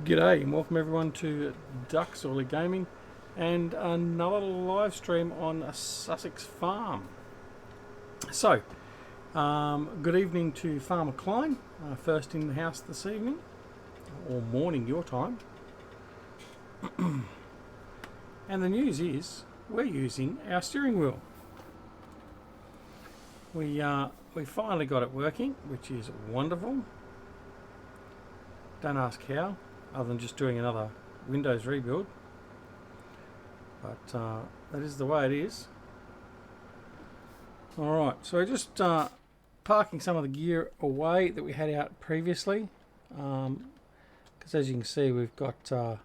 G'day and welcome everyone to DoughBoy Gaming and another live stream on Sussex Farm. So, good evening to Farmer Klein, first in the house this evening, or morning your time. And the news is, we're using our steering wheel. We finally got it working, which is wonderful. Don't ask how, other than just doing another Windows rebuild. But that is the way it is. Alright, so we're just parking some of the gear away that we had out previously. Because as you can see, we've got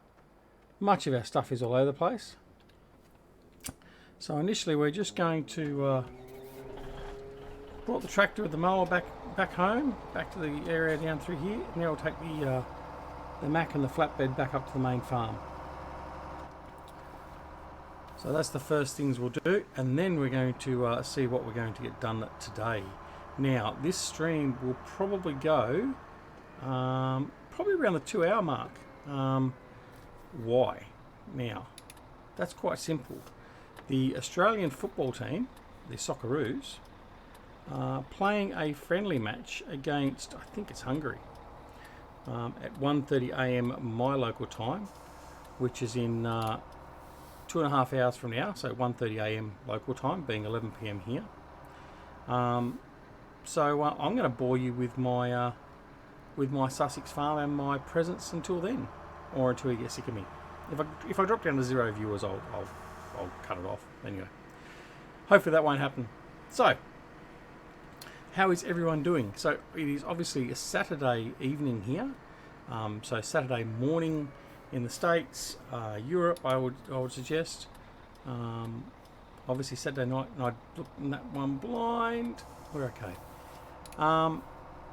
much of our stuff is all over the place. So initially we're just going to brought the tractor with the mower back home, back to the area down through here. Now we'll take the Mack and the flatbed back up to the main farm. So that's the first things we'll do, and then we're going to see what we're going to get done today. Now this stream will probably go probably around the 2-hour mark. Why? Now that's quite simple. The Australian football team, the Socceroos, playing a friendly match against, I think it's Hungary, at 1:30 AM my local time, which is in 2.5 hours from now, so 1:30 AM local time, being 11 PM here. So I'm going to bore you with my Sussex Farm and my presence until then, or until you get sick of me. If I drop down to 0 viewers, I'll cut it off anyway. Hopefully that won't happen. So, how is everyone doing? So it is obviously a Saturday evening here. So Saturday morning in the States, Europe, I would suggest. Obviously Saturday night, and I looked in that one blind. We're okay.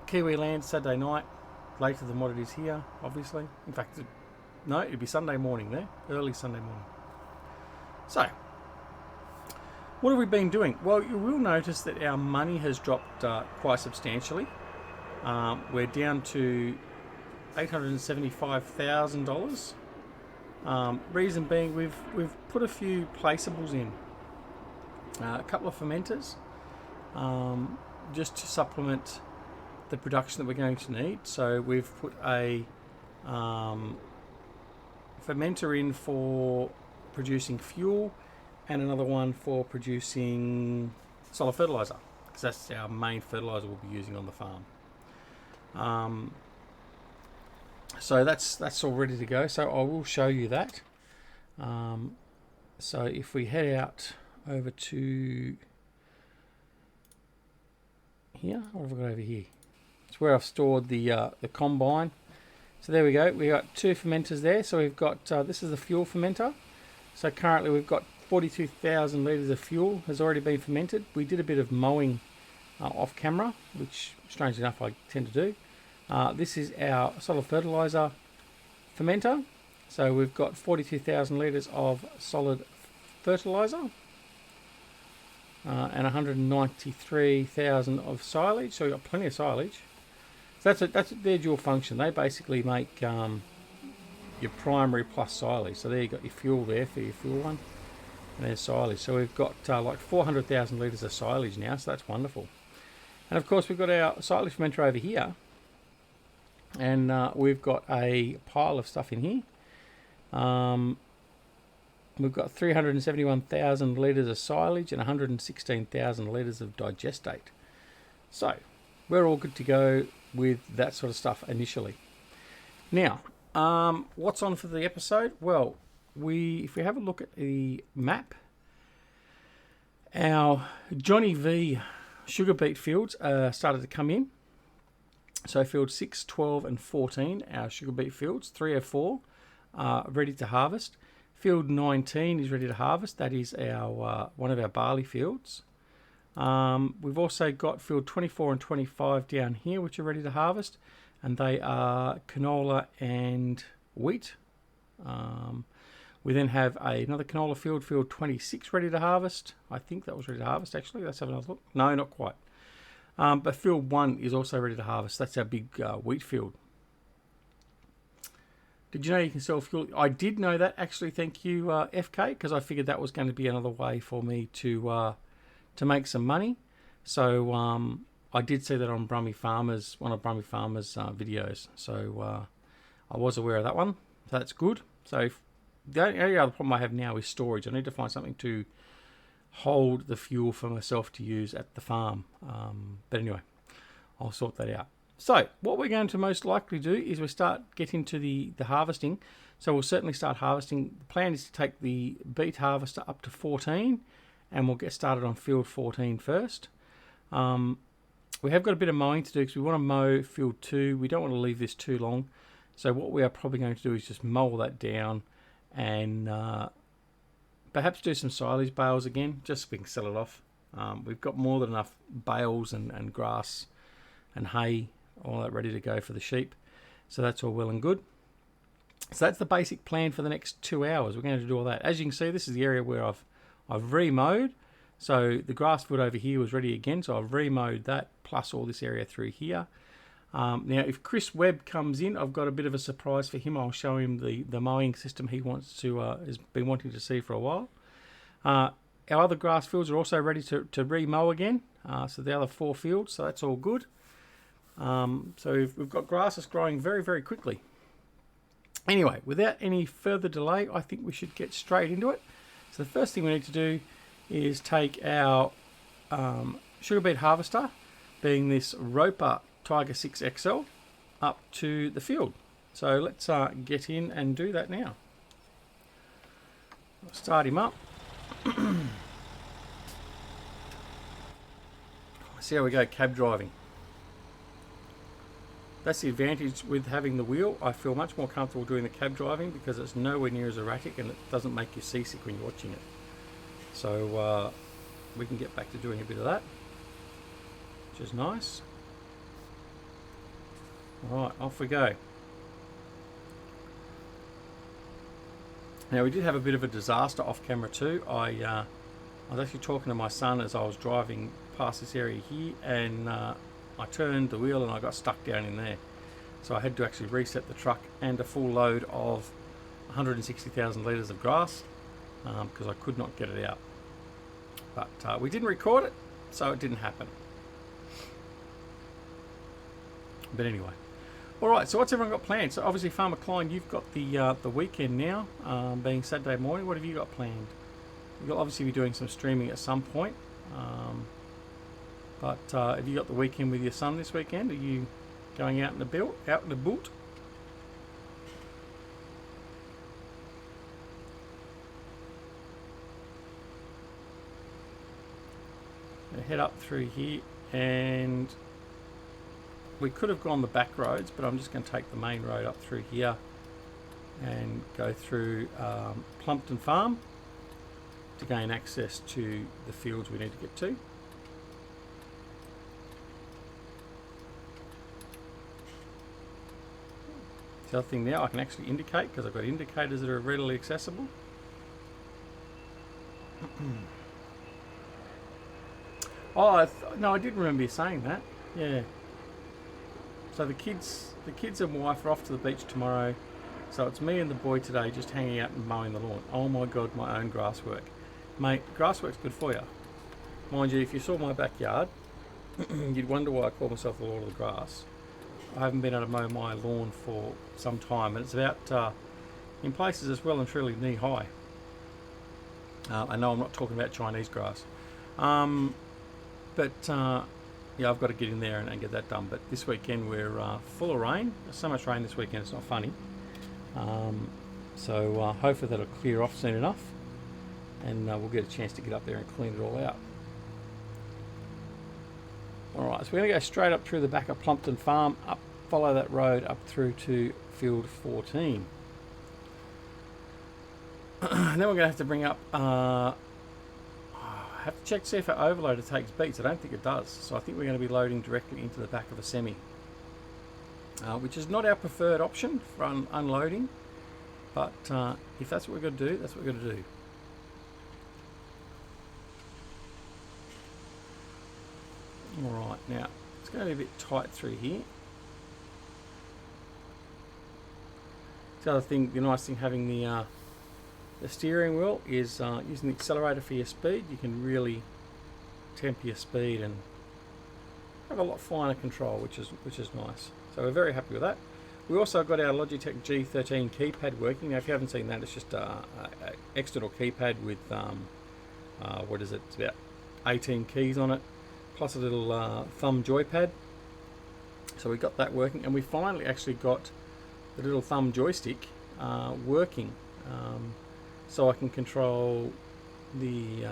Kiwi land Saturday night, later than what it is here, obviously. In fact, no, it'd be Sunday morning there, early Sunday morning. So, what have we been doing? Well, you will notice that our money has dropped quite substantially. We're down to $875,000. Reason being, we've put a few placeables in, a couple of fermenters, just to supplement the production that we're going to need. So we've put a fermenter in for producing fuel, and another one for producing solid fertilizer, because that's our main fertilizer we'll be using on the farm. So that's all ready to go, so I will show you that. So if we head out over to here, what have I got over here? It's where I've stored the combine. So there we go, we got 2 fermenters there. So we've got this is the fuel fermenter. So currently we've got 42,000 litres of fuel has already been fermented. We did a bit of mowing off camera, which strangely enough I tend to do. This is our solid fertiliser fermenter. So we've got 42,000 litres of solid fertiliser and 193,000 of silage. So we've got plenty of silage. So that's their dual function. They basically make your primary plus silage. So there you got your fuel there for your fuel one. And there's silage. So we've got like 400,000 litres of silage now, so that's wonderful. And of course we've got our silage fermenter over here. And we've got a pile of stuff in here. We've got 371,000 litres of silage and 116,000 litres of digestate. So we're all good to go with that sort of stuff initially. Now, what's on for the episode? Well, if we have a look at the map, our Johnny V sugar beet fields started to come in. So field 6, 12 and 14, our sugar beet fields, 3 or 4 are ready to harvest. Field 19 is ready to harvest. That is our one of our barley fields. We've also got field 24 and 25 down here, which are ready to harvest, and they are canola and wheat. We then have another canola field, field 26, ready to harvest. I think that was ready to harvest, actually. Let's have another look. No, not quite. But field 1 is also ready to harvest. That's our big wheat field. Did you know you can sell fuel? I did know that, actually. Thank you, FK, because I figured that was going to be another way for me to make some money. So I did see that on Brummie Farmer's, one of Brummie Farmer's videos. So I was aware of that one. So that's good. So the only other problem I have now is storage. I need to find something to hold the fuel for myself to use at the farm. But anyway, I'll sort that out. So what we're going to most likely do is we start getting to the harvesting. So we'll certainly start harvesting. The plan is to take the beet harvester up to 14, and we'll get started on field 14 first. We have got a bit of mowing to do because we want to mow field 2. We don't want to leave this too long. So what we are probably going to do is just mow that down and perhaps do some silage bales again, just so we can sell it off. We've got more than enough bales and grass and hay, all that ready to go for the sheep. So that's all well and good. So that's the basic plan for the next 2 hours. We're going to do all that. As you can see, this is the area where I've re-mowed. So the grass field over here was ready again, so I've re-mowed that, plus all this area through here. Now, if Chris Webb comes in, I've got a bit of a surprise for him. I'll show him the mowing system he wants to has been wanting to see for a while. Our other grass fields are also ready to re-mow again. So the other 4 fields, so that's all good. So we've got grasses growing very, very quickly. Anyway, without any further delay, I think we should get straight into it. So the first thing we need to do is take our sugar beet harvester, being this Roper Tiger 6 XL, up to the field. So let's get in and do that now. I'll start him up. See how we go cab driving. That's the advantage with having the wheel. I feel much more comfortable doing the cab driving because it's nowhere near as erratic and it doesn't make you seasick when you're watching it. So we can get back to doing a bit of that, which is nice. Alright, off we go. Now we did have a bit of a disaster off camera too. I was actually talking to my son as I was driving past this area here, and I turned the wheel and I got stuck down in there. So I had to actually reset the truck and a full load of 160,000 litres of grass because I could not get it out. But we didn't record it, so it didn't happen. But anyway. Alright, so what's everyone got planned? So obviously Farmer Klein, you've got the weekend now, being Saturday morning. What have you got planned? You'll obviously be doing some streaming at some point. But have you got the weekend with your son this weekend? Are you going out in the boot? Head up through here, and we could have gone the back roads, but I'm just going to take the main road up through here and go through Plumpton Farm to gain access to the fields we need to get to. The other thing now, I can actually indicate because I've got indicators that are readily accessible. Oh, no, I did remember you saying that. Yeah. So the kids and wife are off to the beach tomorrow. So it's me and the boy today just hanging out and mowing the lawn. Oh my God, my own grass work. Mate, grass work's good for you. Mind you, if you saw my backyard, you'd wonder why I call myself the Lord of the Grass. I haven't been able to mow my lawn for some time, and it's about, in places as well and truly knee high. I know I'm not talking about Chinese grass. But yeah, I've got to get in there and get that done. But this weekend we're full of rain. There's so much rain this weekend, it's not funny. So hopefully that'll clear off soon enough, and we'll get a chance to get up there and clean it all out. Alright, so we're going to go straight up through the back of Plumpton Farm, follow that road up through to field 14. And then we're going to have to bring up, I have to check to see if our overloader takes beets. I don't think it does, so I think we're going to be loading directly into the back of a semi, which is not our preferred option for unloading, but if that's what we're going to do, that's what we're going to do. Alright, now it's going to be a bit tight through here. The other thing, the nice thing having the steering wheel is using the accelerator for your speed. You can really temper your speed and have a lot finer control, which is nice. So we're very happy with that. We also got our Logitech G13 keypad working. Now, if you haven't seen that, it's just a external keypad with what is it? It's about 18 keys on it, plus a little thumb joypad. So we got that working, and we finally actually got the little thumb joystick working, so I can control the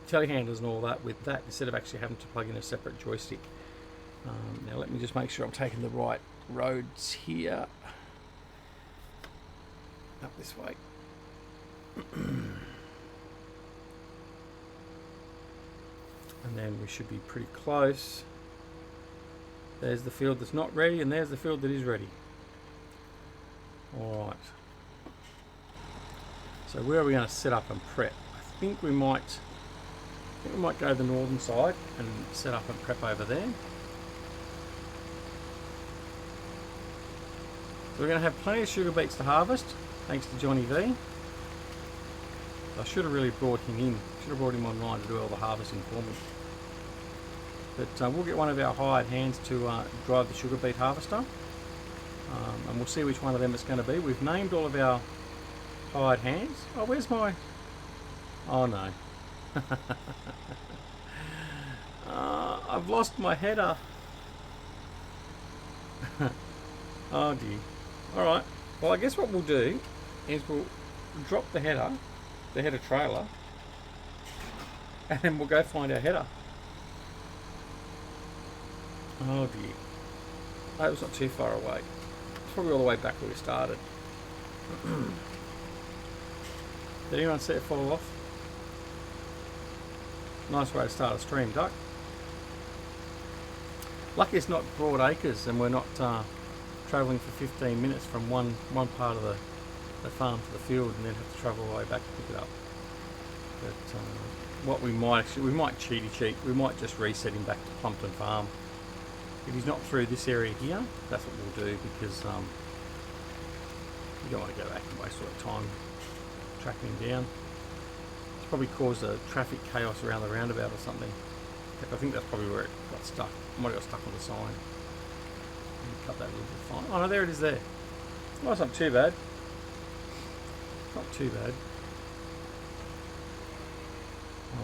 telehandlers and all that with that, instead of actually having to plug in a separate joystick. Now let me just make sure I'm taking the right roads here. Up this way. And then we should be pretty close. There's the field that's not ready, and there's the field that is ready. Alright. So where are we going to set up and prep? I think we might go the northern side and set up and prep over there. So we're going to have plenty of sugar beets to harvest, thanks to Johnny V. I should have really brought him in. Should have brought him online to do all the harvesting for me. But we'll get one of our hired hands to drive the sugar beet harvester, and we'll see which one of them it's going to be. We've named all of our hired hands. Oh, where's my... Oh no. I've lost my header. Oh dear. Alright, well I guess what we'll do is we'll drop the header trailer, and then we'll go find our header. Oh dear. That was not too far away. It's probably all the way back where we started. Did anyone see it fall off? Nice way to start a stream, Duck. Lucky it's not broad acres and we're not travelling for 15 minutes from one part of the farm to the field and then have to travel all the way back to pick it up. But what we might cheat. We might just reset him back to Plumpton Farm. If he's not through this area here, that's what we'll do, because you don't want to go back and waste all that time tracking him down. It's probably caused a traffic chaos around the roundabout or something. I think that's probably where it got stuck. It might have got stuck on the sign. Cut that a little bit fine. Oh no, there it is there. Oh, it's not too bad. Not too bad.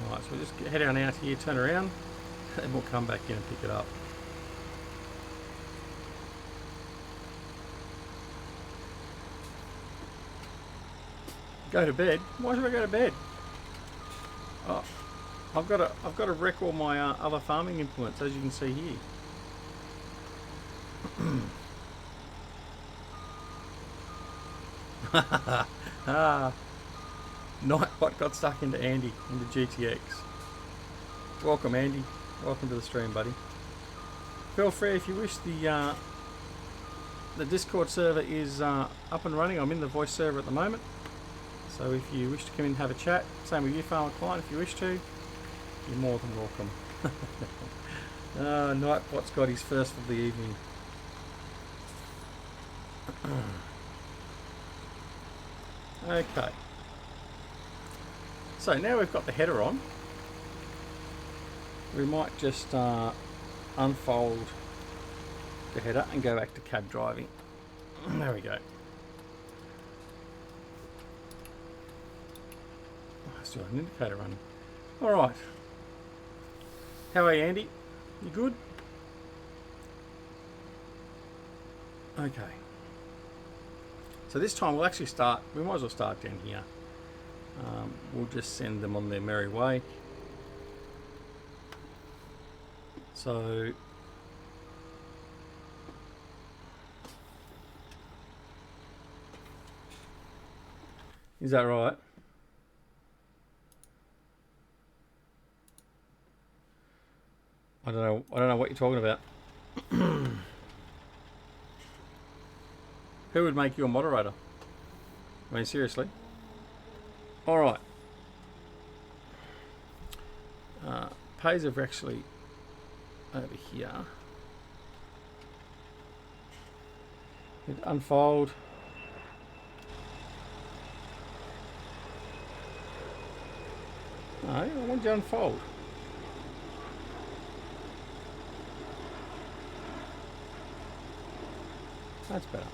Alright, so we'll just head on out here, turn around, and we'll come back in and pick it up. Go to bed? Why should I go to bed? Oh, I've got to wreck all my other farming implements, as you can see here. Nightbot got stuck into Andy, into GTX. Welcome, Andy. Welcome to the stream, buddy. Feel free if you wish. The Discord server is up and running. I'm in the voice server at the moment. So if you wish to come in and have a chat, same with you, Farmer Client, if you wish to, you're more than welcome. Nightbot's got his first of the evening. Okay. So now we've got the header on, we might just unfold the header and go back to cab driving. There we go. Still have an indicator running. Alright. How are you, Andy? You good? Okay. So this time we'll actually start, we might as well start down here. We'll just send them on their merry way. So is that right? I don't know what you're talking about. Who would make you a moderator? I mean, seriously. Alright. Pays are actually over here. Hit unfold. No, I want you to unfold. That's better.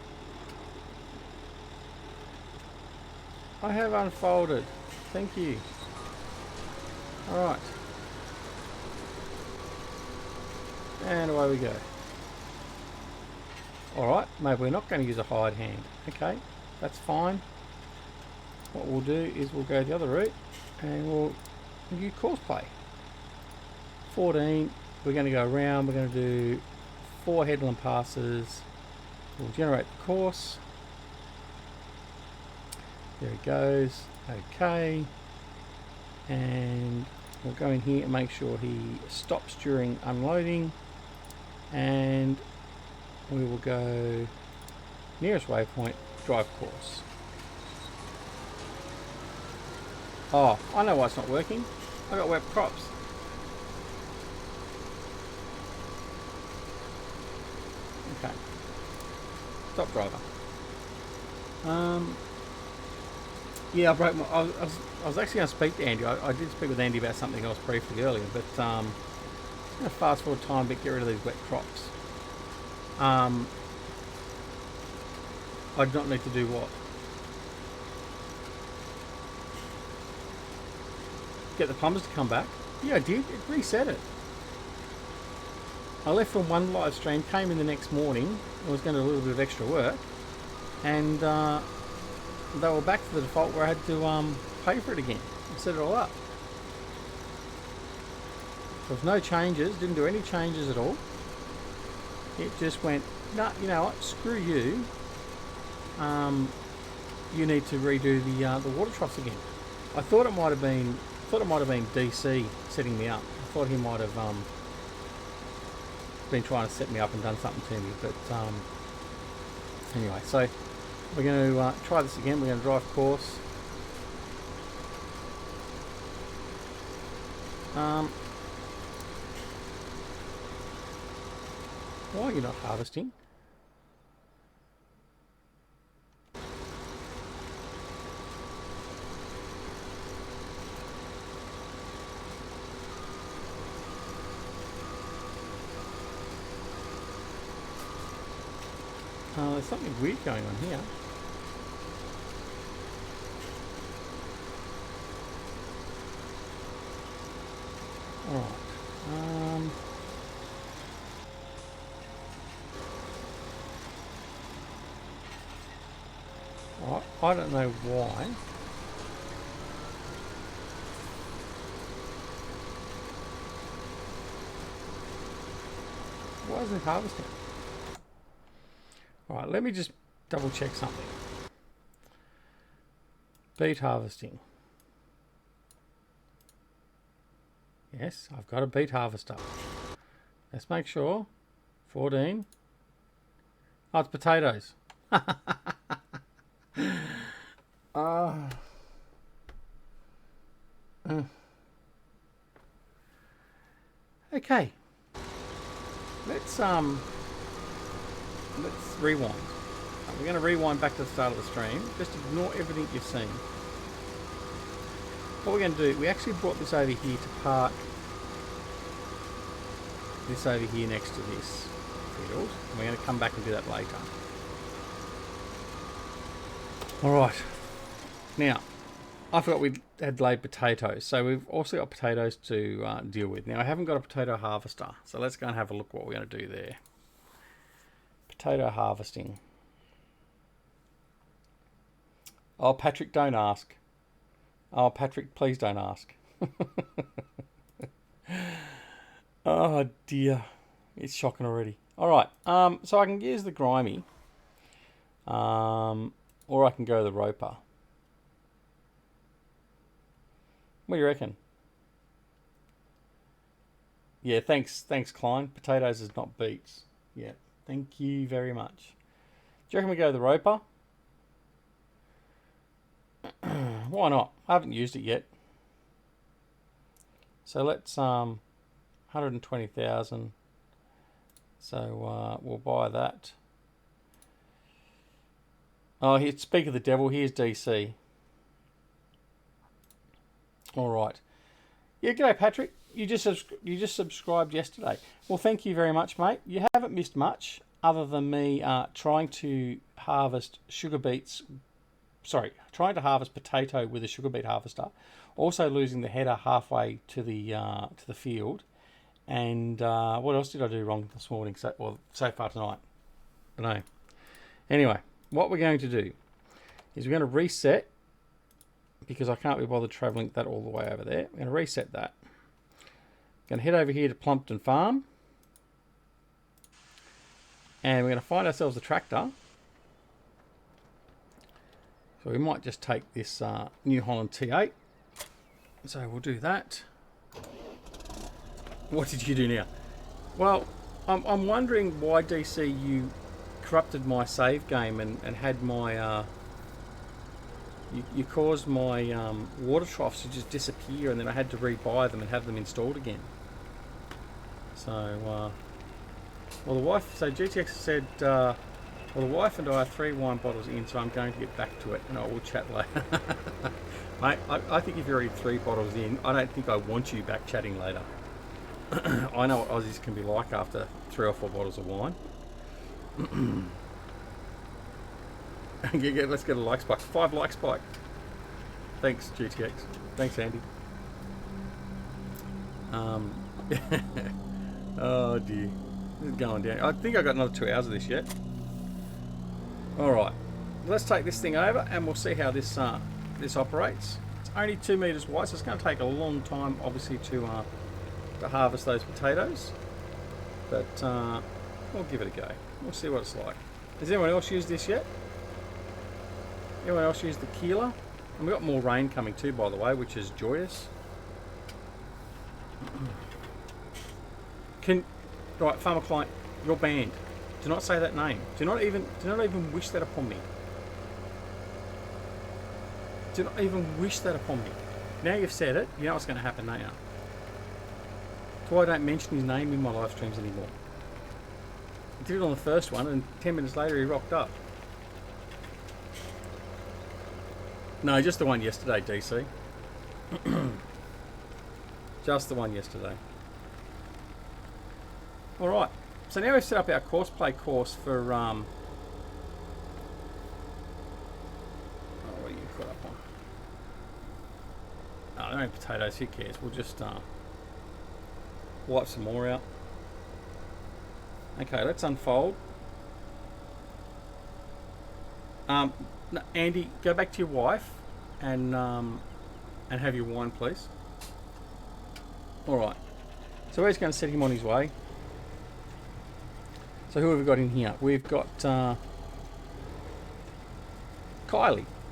I have unfolded. Thank you. Alright. And away we go. Alright, maybe we're not going to use a hired hand. Okay, that's fine. What we'll do is we'll go the other route and we'll do course play. 14, we're going to go around, we're going to do 4 headland passes. We'll generate the course. There it goes. Okay. And we'll go in here and make sure he stops during unloading. And we will go nearest waypoint, drive course. Oh, I know why it's not working. I got wet crops. Okay. Stop driver. Yeah, I broke my. I was actually going to speak to Andy. I did speak with Andy about something else briefly earlier, but I'm going to fast forward time a bit, get rid of these wet crops. I do not need to do what? Get the plumbers to come back. Yeah, I did. It reset it. I left from one live stream, came in the next morning. I was going to do a little bit of extra work, and they were back to the default where I had to pay for it again and set it all up. There was no changes, didn't do any changes at all. It just went, nah, you know what, screw you. You need to redo the water troughs again. I thought it might have been DC setting me up. I thought he might have been trying to set me up and done something to me, but anyway, so we're going to try this again. We're going to drive course. Why are you not harvesting? There's something weird going on here. Alright. I don't know why. Why isn't it harvesting? Alright, let me just double check something. Beet harvesting. Yes, I've got a beet harvester. Let's make sure. 14. Oh, it's potatoes. Okay. Let's rewind. We're going to rewind back to the start of the stream. Just ignore everything you've seen. What we're going to do, we actually brought this over here to park this over here next to this field. And we're going to come back and do that later. Alright. Now, I forgot we had laid potatoes. So we've also got potatoes to deal with. Now, I haven't got a potato harvester. So let's go and have a look what we're going to do there. Potato harvesting. Oh, Patrick, don't ask. Oh, Patrick, please don't ask. Oh, dear. It's shocking already. All right. So I can use the grimy. Or I can go the roper. What do you reckon? Yeah, thanks, Klein. Potatoes is not beets. Yeah, thank you very much. Do you reckon we go the roper? Why not? I haven't used it yet. So let's 120,000. So we'll buy that. Oh, here, speak of the devil, here's DC. All right. Yeah, g'day, Patrick. You just subscribed yesterday. Well, thank you very much, mate. You haven't missed much other than me trying to harvest sugar beets. Sorry, trying to harvest potato with a sugar beet harvester. Also losing the header halfway to the field. And what else did I do wrong this morning? So far tonight. I don't know. Anyway, what we're going to do is we're going to reset, because I can't be bothered travelling that all the way over there. We're going to reset that. Going to head over here to Plumpton Farm, and we're going to find ourselves a tractor. So we might just take this New Holland T8. So we'll do that. What did you do now? Well, I'm wondering why, DC, you corrupted my save game and had my you caused my water troughs to just disappear, and then I had to rebuy them and have them installed again. So, well, the wife, so GTX said, well, the wife and I are 3 wine bottles in, so I'm going to get back to it, and I will chat later. Mate, I think if you're already 3 bottles in, I don't think I want you back chatting later. I know what Aussies can be like after 3 or 4 bottles of wine. Yeah, let's get a like spike. 5 like spike. Thanks, GTX. Thanks, Andy. Oh dear, this is going down. I think I got another 2 hours of this yet. All right, let's take this thing over and we'll see how this this operates. It's only 2 meters wide, so it's going to take a long time, obviously, to harvest those potatoes. But we'll give it a go. We'll see what it's like. Has anyone else used this yet? Anyone else used the Keeler? And we've got more rain coming too, by the way, which is joyous. Right, Farmer Client, you're banned. Do not say that name. Do not even wish that upon me. Do not even wish that upon me. Now you've said it, you know what's going to happen now. That's why I don't mention his name in my live streams anymore. I did it on the first one, and 10 minutes later he rocked up. No, just the one yesterday, DC. Just the one yesterday. Alright, so now we've set up our courseplay course for... oh, what are you caught up on? Oh, they're only potatoes, who cares? We'll just wipe some more out. Okay, let's unfold. No, Andy, go back to your wife and have your wine, please. All right. So we're just going to set him on his way. So who have we got in here? We've got Kylie.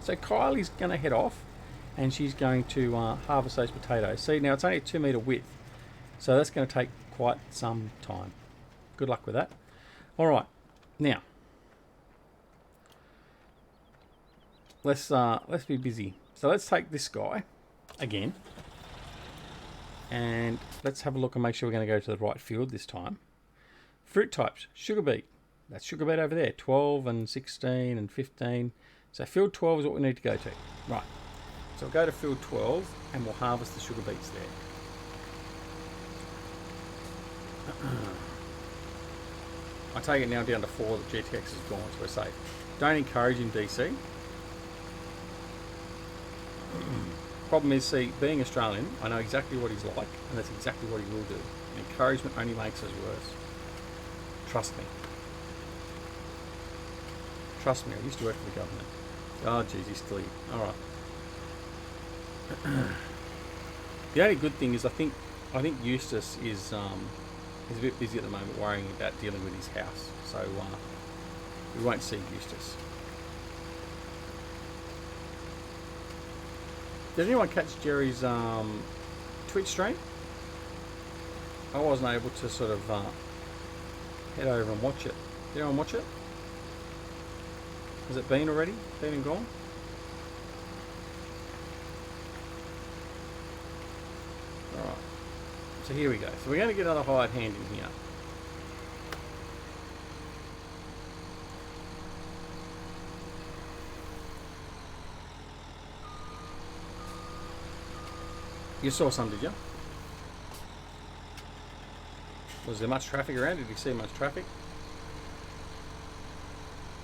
So Kylie's going to head off, and she's going to harvest those potatoes. See, now it's only a 2 meter width, so that's going to take quite some time. Good luck with that. All right. Now, let's be busy. So let's take this guy again, and let's have a look and make sure we're going to go to the right field this time. Fruit types, sugar beet. That's sugar beet over there, 12 and 16 and 15. So field 12 is what we need to go to. Right. So we'll go to field 12 and we'll harvest the sugar beets there. I take it now down to 4 that GTX is gone, so we're safe. Don't encourage him, DC. Problem is, see, being Australian, I know exactly what he's like, and that's exactly what he will do. Encouragement only makes us worse. Trust me. Trust me, I used to work for the government. Oh, geez, he's still here. Alright. The only good thing is I think Eustace is a bit busy at the moment worrying about dealing with his house. So we won't see Eustace. Did anyone catch Jerry's Twitch stream? I wasn't able to sort of head over and watch it. Did anyone watch it? Has it been already? Been and gone? Alright. So here we go. So we're going to get another hired hand in here. You saw some, did you? Was there much traffic around? Did you see much traffic?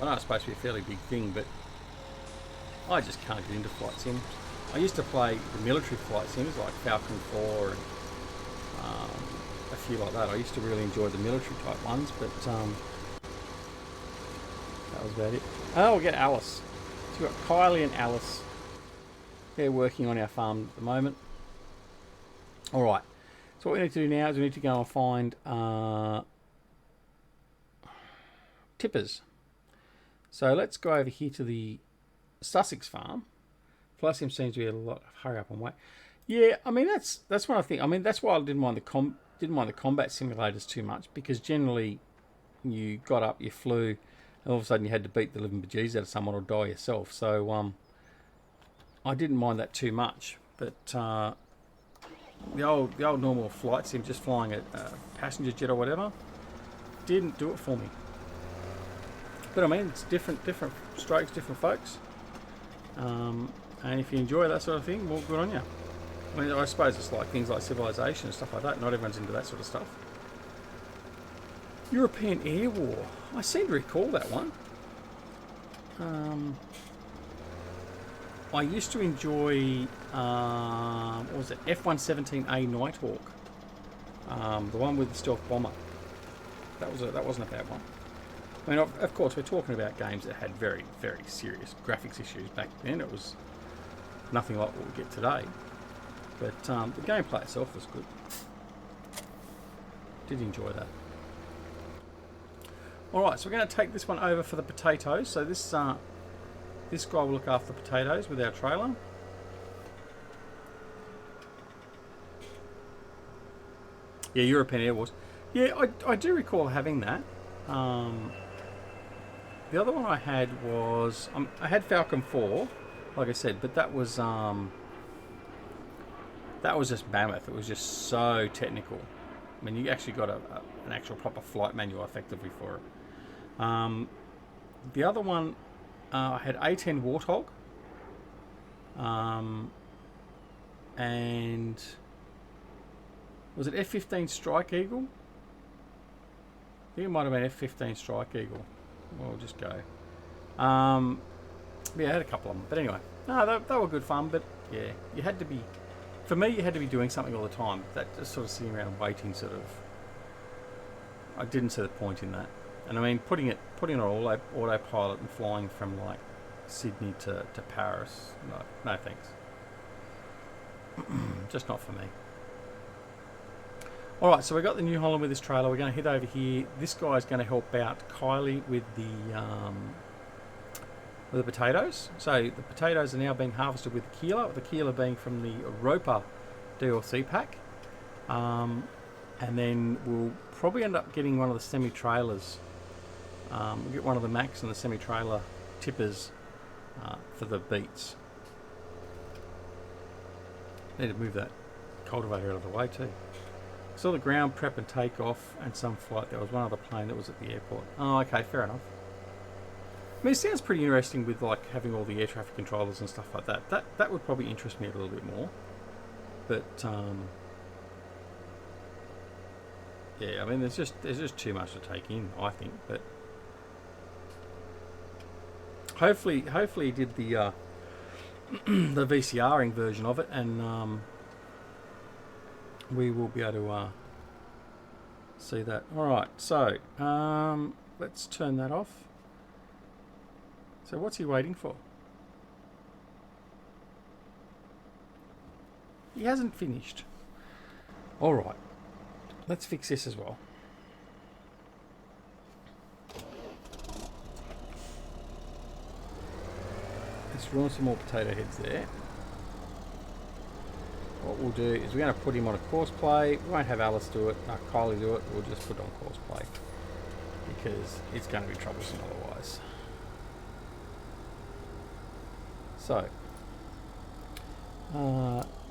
I know it's supposed to be a fairly big thing, but I just can't get into flight sim. I used to play the military flight sims like Falcon 4 and a few like that. I used to really enjoy the military type ones, but that was about it. Oh, we'll get Alice. So we've got Kylie and Alice. They're working on our farm at the moment. Alright, so what we need to do now is we need to go and find tippers. So let's go over here to the Sussex Farm. Flight sim seems to be a lot of hurry up and wait. Yeah, I mean that's what I think. I mean that's why I didn't mind the combat simulators too much, because generally you got up, you flew, and all of a sudden you had to beat the living bejesus out of someone or die yourself. So I didn't mind that too much. But the old normal flight sim, just flying a passenger jet or whatever, didn't do it for me. But I mean, it's different strokes, different folks. And if you enjoy that sort of thing, well, good on you. I mean, I suppose it's like things like Civilization and stuff like that. Not everyone's into that sort of stuff. European Air War. I seem to recall that one. I used to enjoy, what was it, F-117A Nighthawk. The one with the stealth bomber. That wasn't a bad one. I mean, of course, we're talking about games that had very, very serious graphics issues back then. It was nothing like what we get today. But the gameplay itself was good. Did enjoy that. Alright, so we're going to take this one over for the potatoes. So this guy will look after the potatoes with our trailer. Yeah, European Air Wars. Yeah, I do recall having that. The other one I had was I had Falcon 4, like I said, but that was just mammoth. It was just so technical. I mean, you actually got an actual proper flight manual effectively for it. The other one, I had A10 Warthog, and was it F-15 Strike Eagle? I think it might have been F-15 Strike Eagle. We'll just go. Yeah, I had a couple of them. But anyway, no, they were good fun. But yeah, you had to be, for me, you had to be doing something all the time. That just sort of sitting around waiting, sort of, I didn't see the point in that. And I mean, putting it on autopilot and flying from like Sydney to Paris, no thanks. Just not for me. Alright, so we got the New Holland with this trailer. We're going to head over here. This guy's going to help out Kylie with the potatoes. So the potatoes are now being harvested with the keeler being from the Roper DLC pack. And then we'll probably end up getting one of the semi-trailers. We'll get one of the Max and the semi-trailer tippers for the beets. Need to move that cultivator out of the way too. Saw the ground prep and take off and some flight. There was one other plane that was at the airport. Oh, okay, fair enough. I mean, it sounds pretty interesting with like having all the air traffic controllers and stuff like that. That would probably interest me a little bit more. But yeah, I mean, there's just too much to take in, I think. But hopefully he did the the VCRing version of it, and we will be able to see that. Alright, so let's turn that off. So what's he waiting for? He hasn't finished. Alright, let's fix this as well. Let's run some more potato heads there. What we'll do is we're going to put him on a course play. We won't have Alice do it, Kylie do it. We'll just put it on course play because it's going to be troublesome otherwise. So,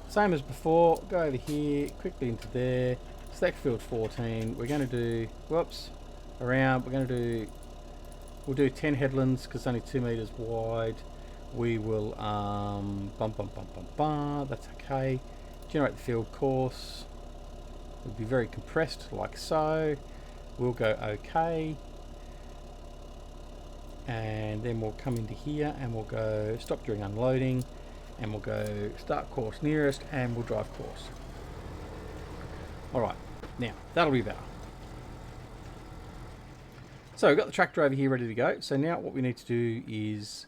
same as before. Go over here, quickly into there. Select field 14. We're going to do, whoops, around. We'll do 10 headlands because it's only 2 meters wide. We will that's okay. generate the field course. It'll be very compressed like so. We'll go OK. And then we'll come into here and we'll go stop during unloading, and we'll go start course nearest, and we'll drive course. Alright, now that'll be better. So we've got the tractor over here ready to go. So now what we need to do is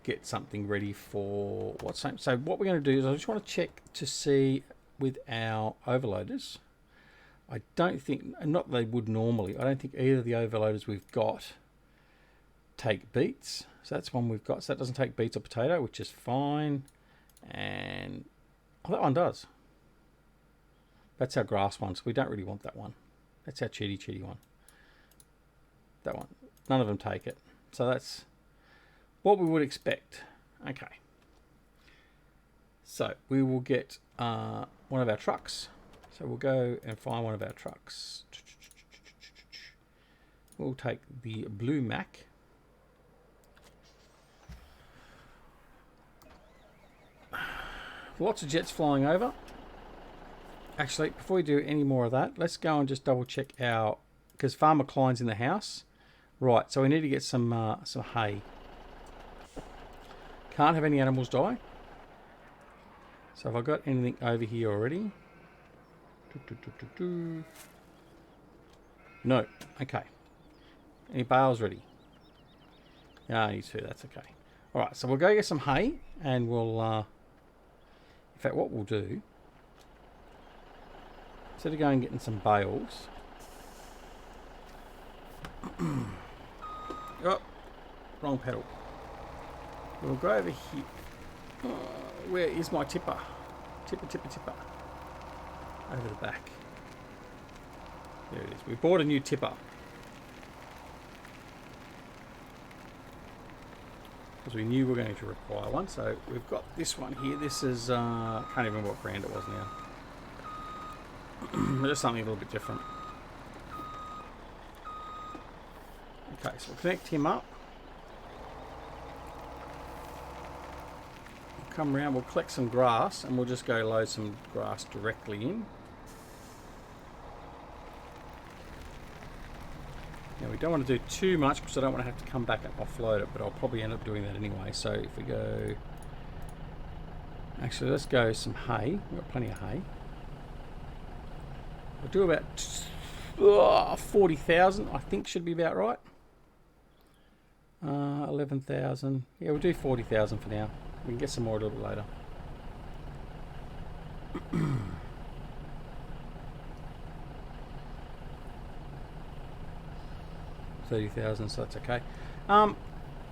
get something ready for what's that? So what we're going to do is I just want to check to see with our overloaders. I don't think, not they would normally, I don't think either of the overloaders we've got take beets. So that's one we've got. So that doesn't take beets or potato, which is fine. And oh, that one does. That's our grass one, so we don't really want that one. That's our cheaty one. That one. None of them take it. So that's what we would expect. Okay. So we will get one of our trucks. So we'll go and find one of our trucks. We'll take the blue Mac. Lots of jets flying over. Actually, before we do any more of that, let's go and just double check our, because Farmer Klein's in the house. Right, so we need to get some hay. Can't have any animals die. So have I got anything over here already? No. Okay. Any bales ready? Yeah, I need to. That's okay. All right, so we'll go get some hay, and we'll. In fact, what we'll do, instead of going and getting some bales. Oh, wrong pedal. We'll go over here. Oh, where is my tipper? Tipper. Over the back. There it is. We bought a new tipper. Because we knew we were going to require one. So we've got this one here. This is, can't even remember what brand it was now. Just something a little bit different. Okay, so we'll connect him up. We'll come around, we'll collect some grass, and we'll just go load some grass directly in. Now we don't want to do too much because I don't want to have to come back and offload it, but I'll probably end up doing that anyway. So if we go, actually let's go some hay. We've got plenty of hay. We'll do about 40,000, I think should be about right. 11,000. Yeah, we'll do 40,000 for now. We can get some more a little bit later. 30,000, so that's okay.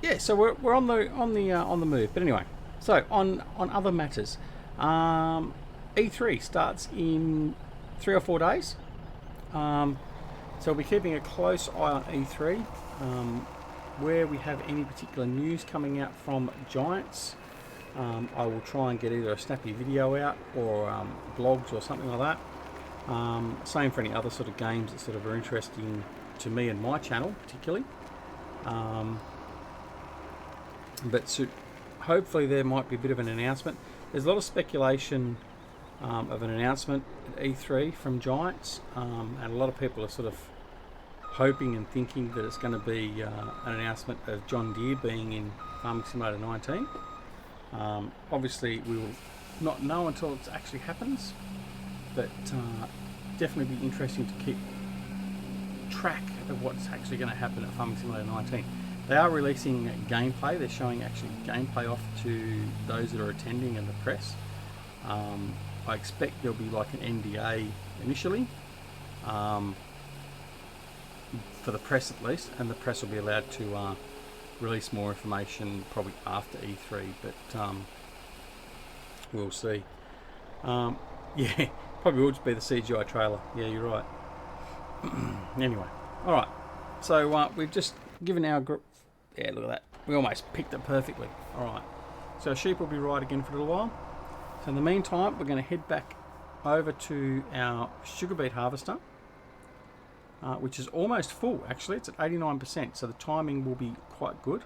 Yeah, so we're on the move. But anyway, so on other matters, E3 starts in 3 or 4 days. So we'll be keeping a close eye on E3. Where we have any particular news coming out from Giants, I will try and get either a snappy video out or blogs or something like that. Same for any other sort of games that sort of are interesting to me and my channel particularly. But so hopefully there might be a bit of an announcement. There's a lot of speculation of an announcement at E3 from Giants, and a lot of people are sort of hoping and thinking that it's going to be an announcement of John Deere being in Farming Simulator 19. Obviously we will not know until it actually happens, but definitely be interesting to keep track of what's actually going to happen at Farming Simulator 19. They are releasing gameplay. They're showing actually gameplay off to those that are attending and the press. I expect there'll be like an NDA initially, for the press at least, and the press will be allowed to release more information probably after E3, but we'll see. Yeah, probably will just be the CGI trailer. Yeah, you're right. Anyway, alright, so we've just given our group, yeah, look at that, we almost picked it perfectly. Alright, so sheep will be right again for a little while. So in the meantime, we're going to head back over to our sugar beet harvester, which is almost full actually. It's at 89%, so the timing will be quite good.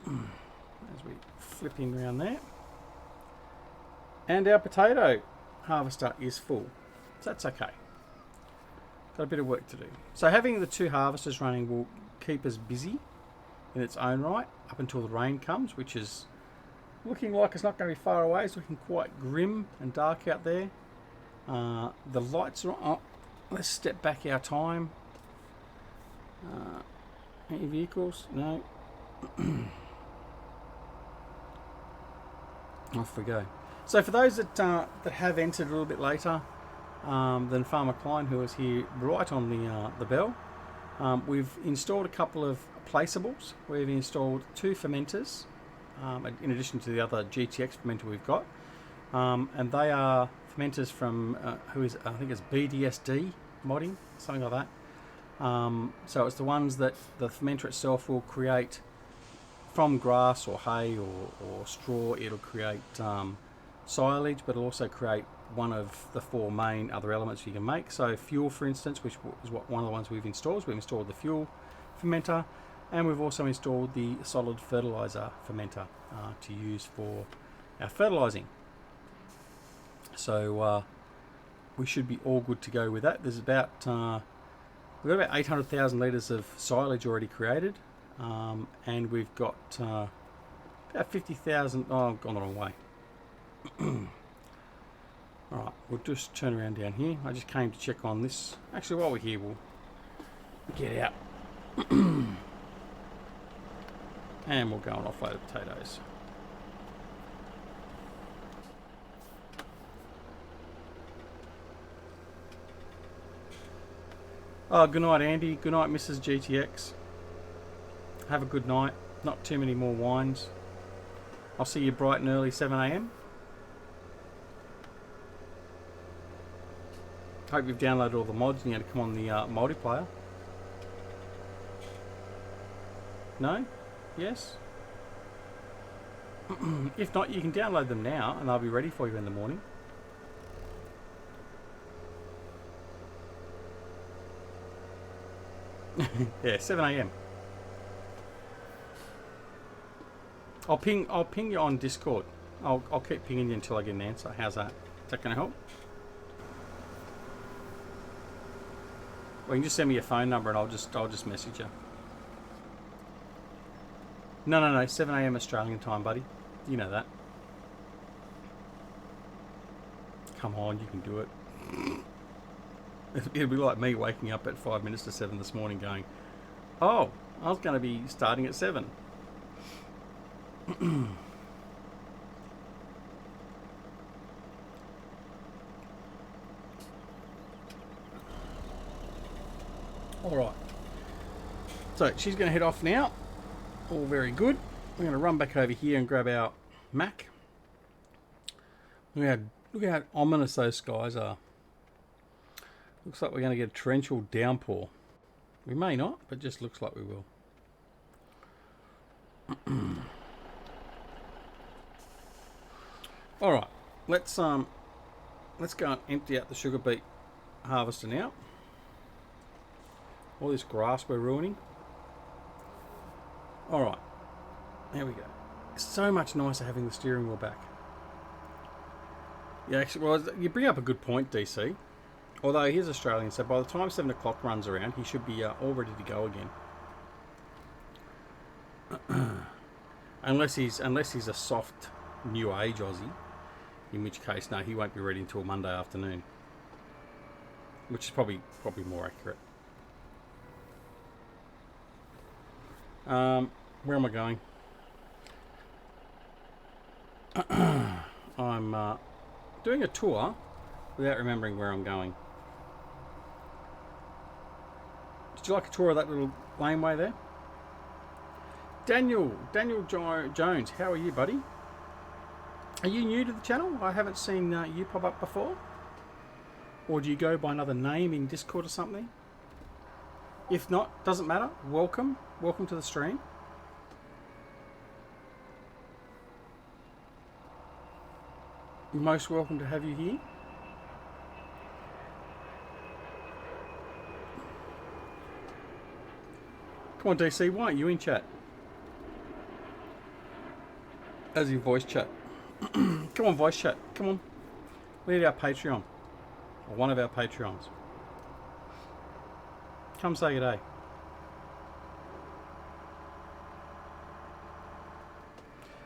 As we flip in around there. And our potato harvester is full. So that's okay. Got a bit of work to do. So having the 2 harvesters running will keep us busy in its own right up until the rain comes, which is looking like it's not going to be far away. It's looking quite grim and dark out there. The lights are on. Oh, let's step back our time. Any vehicles? No. Off we go. So for those that have entered a little bit later than Farmer Klein, who is here right on the bell, we've installed a couple of placeables. We've installed 2 fermenters, in addition to the other GTX fermenter we've got, and they are fermenters from I think it's BDSD modding, something like that. So it's the ones that the fermenter itself will create from grass or hay or straw. It'll create silage, but it'll also create one of the 4 main other elements you can make. So fuel, for instance, which is one of the ones we've installed. So we've installed the fuel fermenter, and we've also installed the solid fertilizer fermenter to use for our fertilizing. So we should be all good to go with that. There's about we've got about 800,000 litres of silage already created, and we've got about 50,000. Oh, I've gone the wrong way. Alright, we'll just turn around down here. I just came to check on this. Actually, while we're here, we'll get out. And we'll go and offload the potatoes. Oh, good night, Andy. Good night, Mrs. GTX. Have a good night. Not too many more wines. I'll see you bright and early, 7 a.m. Hope you've downloaded all the mods and you're going to come on the multiplayer. No? Yes? If not, you can download them now and they'll be ready for you in the morning. Yeah, 7 a.m. I'll ping you on Discord. I'll keep pinging you until I get an answer. How's that? Is that going to help? Well, you can just send me your phone number and I'll just message you. No, 7 a.m. Australian time, buddy. You know that. Come on, you can do it. It'll be like me waking up at 5 minutes to 7 this morning going, oh, I was going to be starting at 7. Alright. So she's going to head off now. All very good. We're going to run back over here and grab our Mac. Look how ominous those skies are. Looks like we're going to get a torrential downpour. We may not, but just looks like we will. All right, let's go and empty out the sugar beet harvester now. All this grass we're ruining. All right, there we go. It's so much nicer having the steering wheel back. Yeah, actually, well, you bring up a good point, DC. Although he's Australian, so by the time 7 o'clock runs around, he should be all ready to go again. unless he's a soft new age Aussie, in which case, no, he won't be ready until Monday afternoon, which is probably more accurate. Where am I going? I'm doing a tour without remembering where I'm going. Did you like a tour of that little laneway there? Daniel Jones, how are you, buddy? Are you new to the channel? I haven't seen you pop up before. Or do you go by another name in Discord or something? If not, doesn't matter. Welcome to the stream. Most welcome to have you here. Come on, DC, why aren't you in chat? As in voice chat. Come on, voice chat. Come on. We need our Patreon. Or one of our Patreons. Come say good day.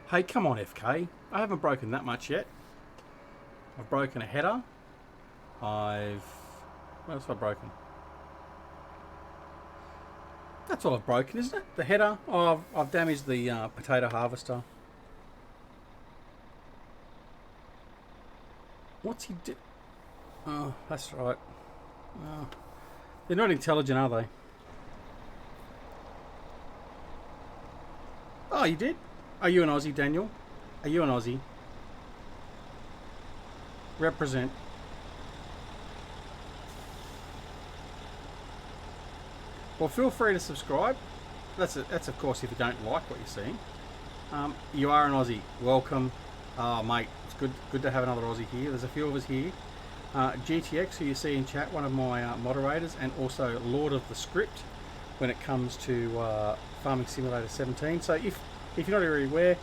Hey, come on, FK. I haven't broken that much yet. I've broken a header. What else have I broken? That's all I've broken, isn't it? The header. Oh, I've damaged the potato harvester. What's he do? Oh, that's right. Oh. They're not intelligent, are they? Oh, you did? Are you an Aussie, Daniel? Are you an Aussie? Represent. Well, feel free to subscribe. That's of course if you don't like what you're seeing. You are an Aussie. Welcome. Mate, it's good to have another Aussie here. There's a few of us here. GTX, who you see in chat, one of my moderators, and also Lord of the Script when it comes to Farming Simulator 17. So if you're not already aware,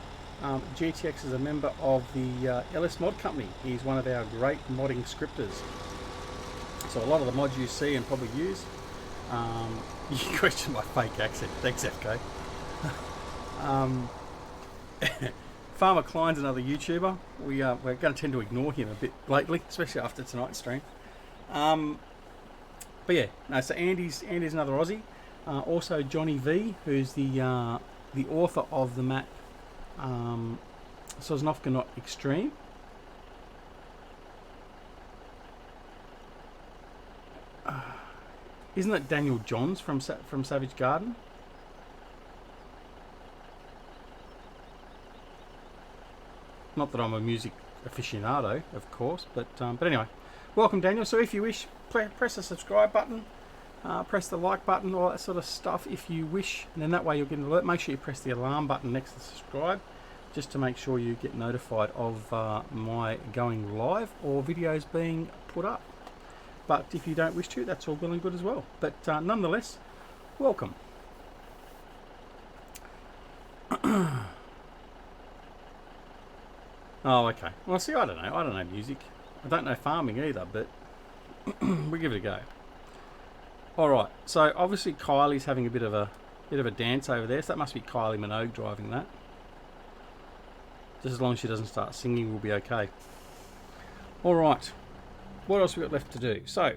GTX is a member of the LS Mod Company. He's one of our great modding scripters. So a lot of the mods you see and probably use. You question my fake accent. Thanks, FK. Farmer Klein's another YouTuber. We're going to tend to ignore him a bit lately, especially after tonight's stream. But yeah, no. So Andy's another Aussie. Also Johnny V, who's the author of the map Sosnovka Extreme. Isn't that Daniel Johns from Savage Garden? Not that I'm a music aficionado, of course, but anyway, welcome, Daniel. So if you wish, press the subscribe button, press the like button, all that sort of stuff if you wish, and then that way you'll get an alert. Make sure you press the alarm button next to subscribe, just to make sure you get notified of my going live or videos being put up. But if you don't wish to, that's all well and good as well. But nonetheless, welcome. Oh, okay. Well, see, I don't know music. I don't know farming either, but we give it a go. All right. So obviously Kylie's having a bit of a dance over there. So that must be Kylie Minogue driving that. Just as long as she doesn't start singing, we'll be okay. All right. What else we got left to do? So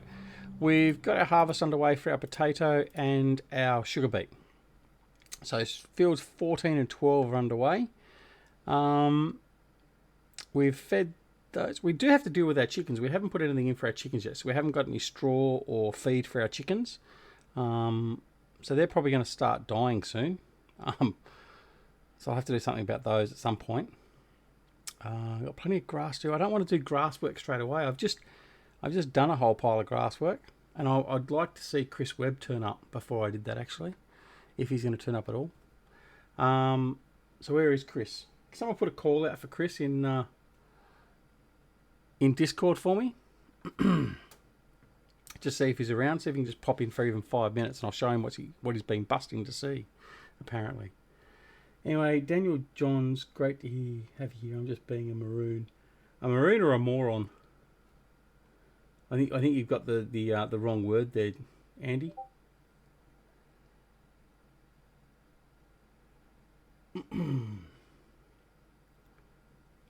we've got our harvest underway for our potato and our sugar beet. So fields 14 and 12 are underway. We've fed those. We do have to deal with our chickens. We haven't put anything in for our chickens yet, so we haven't got any straw or feed for our chickens. So they're probably going to start dying soon. So I'll have to do something about those at some point. I've got plenty of grass to do. I don't want to do grass work straight away. I've just done a whole pile of grass work, and I'd like to see Chris Webb turn up before I did that, actually, if he's going to turn up at all. So where is Chris? Can someone put a call out for Chris in Discord for me? Just see if he's around. See if he can just pop in for even 5 minutes, and I'll show him what he's been busting to see, apparently. Anyway, Daniel Johns, great to have you here. I'm just being a maroon. A maroon or a moron? I think you've got the wrong word there, Andy.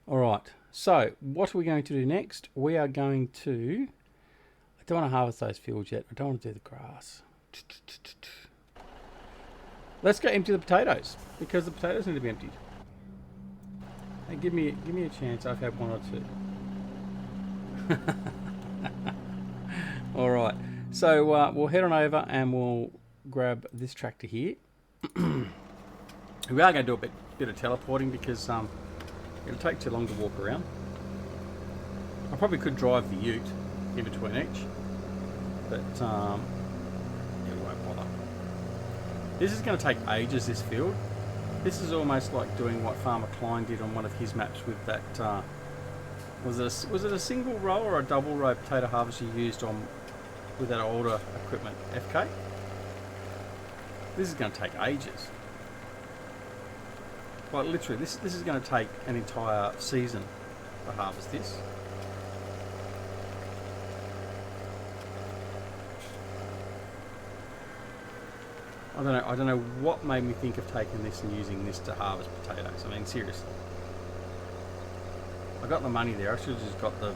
All right. So what are we going to do next? We are going to. I don't want to harvest those fields yet. I don't want to do the grass. Let's go empty the potatoes, because the potatoes need to be emptied. Hey, give me a chance. I've had one or two. All right, so we'll head on over and we'll grab this tractor here. We are going to do a bit of teleporting because it'll take too long to walk around. I probably could drive the ute in between each, but it won't bother. This is going to take ages, this field. This is almost like doing what Farmer Klein did on one of his maps with that. Was it a single row or a double row potato harvester you used with that older equipment, FK? This is going to take ages. Like literally, this is going to take an entire season to harvest this. I don't know what made me think of taking this and using this to harvest potatoes. I mean, seriously. I got the money there. I should have just got the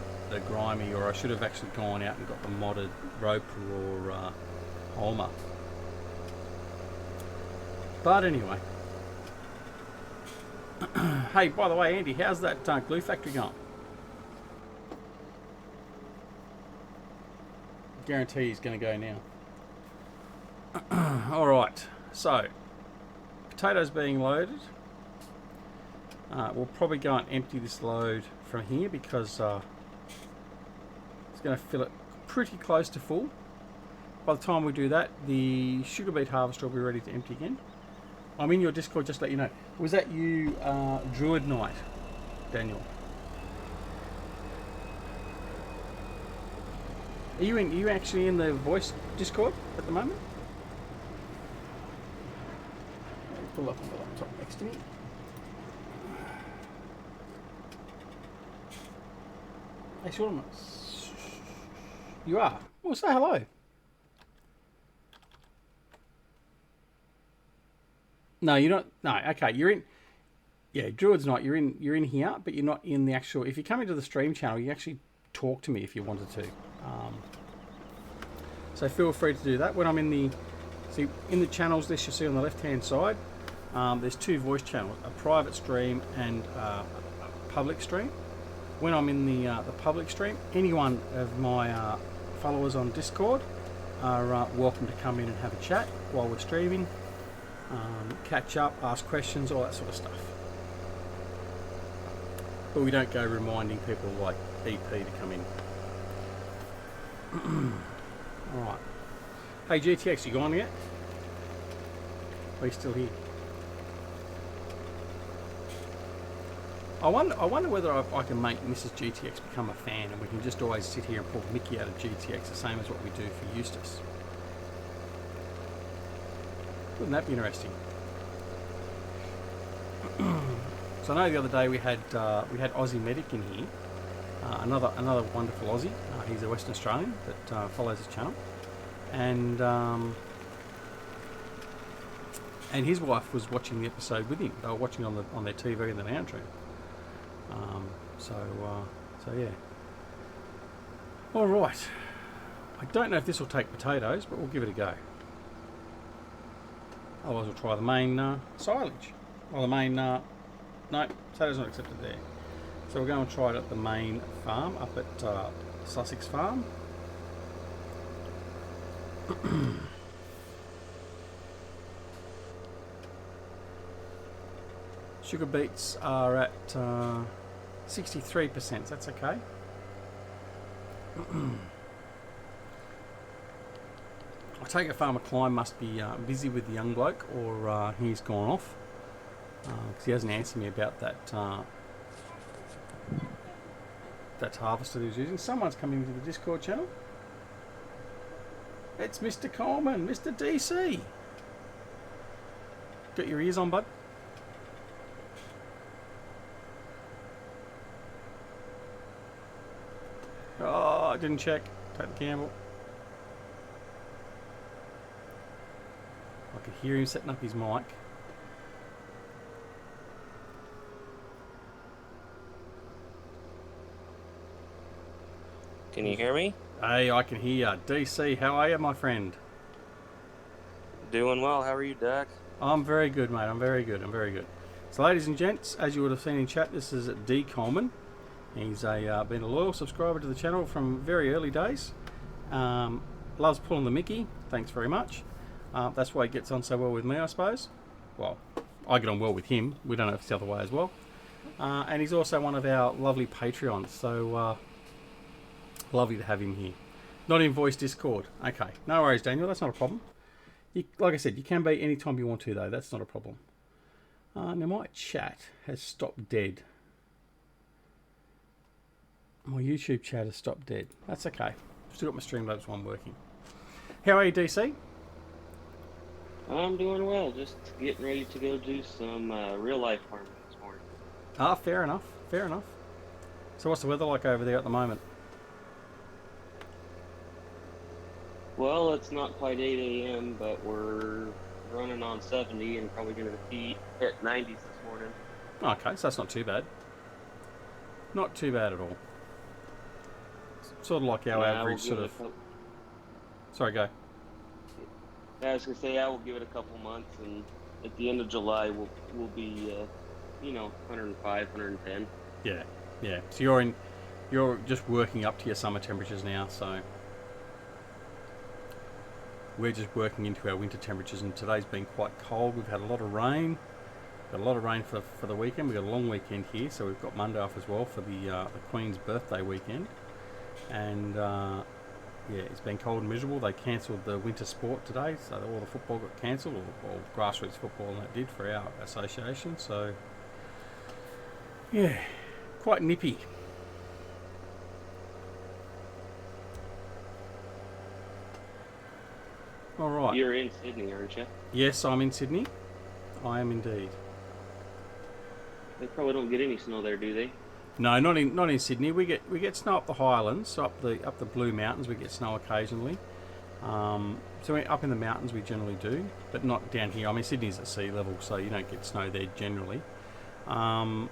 grimy, or I should have actually gone out and got the modded roper or Homer. But anyway. Hey, by the way, Andy, how's that glue factory going? Guarantee he's going to go now. Alright, so potatoes being loaded. We'll probably go and empty this load from here because it's going to fill it pretty close to full. By the time we do that, the sugar beet harvester will be ready to empty again. I'm in your Discord, just to let you know. Was that you, Druid Knight, Daniel? Are you actually in the voice Discord at the moment? Pull up on the laptop next to me. Hey, Sean, you are. Well, say hello. No, you're not. No, okay, you're in. Yeah, Druid's not. You're in here, but you're not in the actual. If you come into the stream channel, you actually talk to me if you wanted to. So feel free to do that. When I'm in the channels list, you'll see on the left-hand side. There's two voice channels, a private stream and a public stream. When I'm in the public stream, anyone of my followers on Discord are welcome to come in and have a chat while we're streaming, catch up, ask questions, all that sort of stuff. But we don't go reminding people like EP to come in. Alright. Hey GTX, you gone yet? Are you still here? I wonder whether I can make Mrs. GTX become a fan and we can just always sit here and pull Mickey out of GTX, the same as what we do for Eustace. Wouldn't that be interesting? So I know the other day we had Aussie Medic in here, another wonderful Aussie. He's a Western Australian that follows his channel, and his wife was watching the episode with him. They were watching on their TV in the lounge room. So yeah. All right. I don't know if this will take potatoes, but we'll give it a go. Otherwise, we'll try the main silage. Or the main... no, potatoes not accepted there. So we're going to try it at the main farm, up at Sussex Farm. Sugar beets are at 63%, that's okay. I take it Farmer Klein must be busy with the young bloke, or he's gone off, because he hasn't answered me about that harvester he was using. Someone's coming into the Discord channel. It's Mr. Coleman, Mr. DC. Got your ears on, bud? Oh, I didn't check. Take the gamble. I could hear him setting up his mic. Can you hear me? Hey, I can hear you. DC, how are you, my friend? Doing well. How are you, Doug? I'm very good, mate. I'm very good. So, ladies and gents, as you would have seen in chat, this is D. Coleman. He's been a loyal subscriber to the channel from very early days. Loves pulling the Mickey. Thanks very much. That's why he gets on so well with me, I suppose. Well, I get on well with him. We don't know if it's the other way as well. And he's also one of our lovely Patreons. So, lovely to have him here. Not in voice Discord. Okay. No worries, Daniel. That's not a problem. Like I said, you can be anytime you want to, though. That's not a problem. Now, my chat has stopped dead. My YouTube chat has stopped dead. That's okay. Still got my Streamlabs one working. How are you, DC? I'm doing well. Just getting ready to go do some real life farming this morning. Ah, fair enough. Fair enough. So what's the weather like over there at the moment? Well, it's not quite 8 a.m., but we're running on 70 and probably going to hit 90s this morning. Okay, so that's not too bad. Not too bad at all. Sort of like our Yeah, we'll average give sort it a of... couple. Sorry, go. I was gonna say, yeah, we'll give it a couple months, and at the end of July, we'll be, 105, 110. Yeah, yeah. So you're just working up to your summer temperatures now, so... We're just working into our winter temperatures, and today's been quite cold. We've had a lot of rain. Got a lot of rain for the weekend. We've got a long weekend here, so we've got Monday off as well for the Queen's birthday weekend. And yeah, it's been cold and miserable. They cancelled the winter sport today, so all the football got cancelled, or grassroots football, and that did for our association. So yeah, quite nippy. All right. You're in Sydney, aren't you? Yes, I'm in Sydney. I am indeed. They probably don't get any snow there, do they? No, not in Sydney. We get snow up the Highlands, so up the Blue Mountains. We get snow occasionally. So up in the mountains we generally do, but not down here. I mean, Sydney's at sea level, so you don't get snow there generally. Down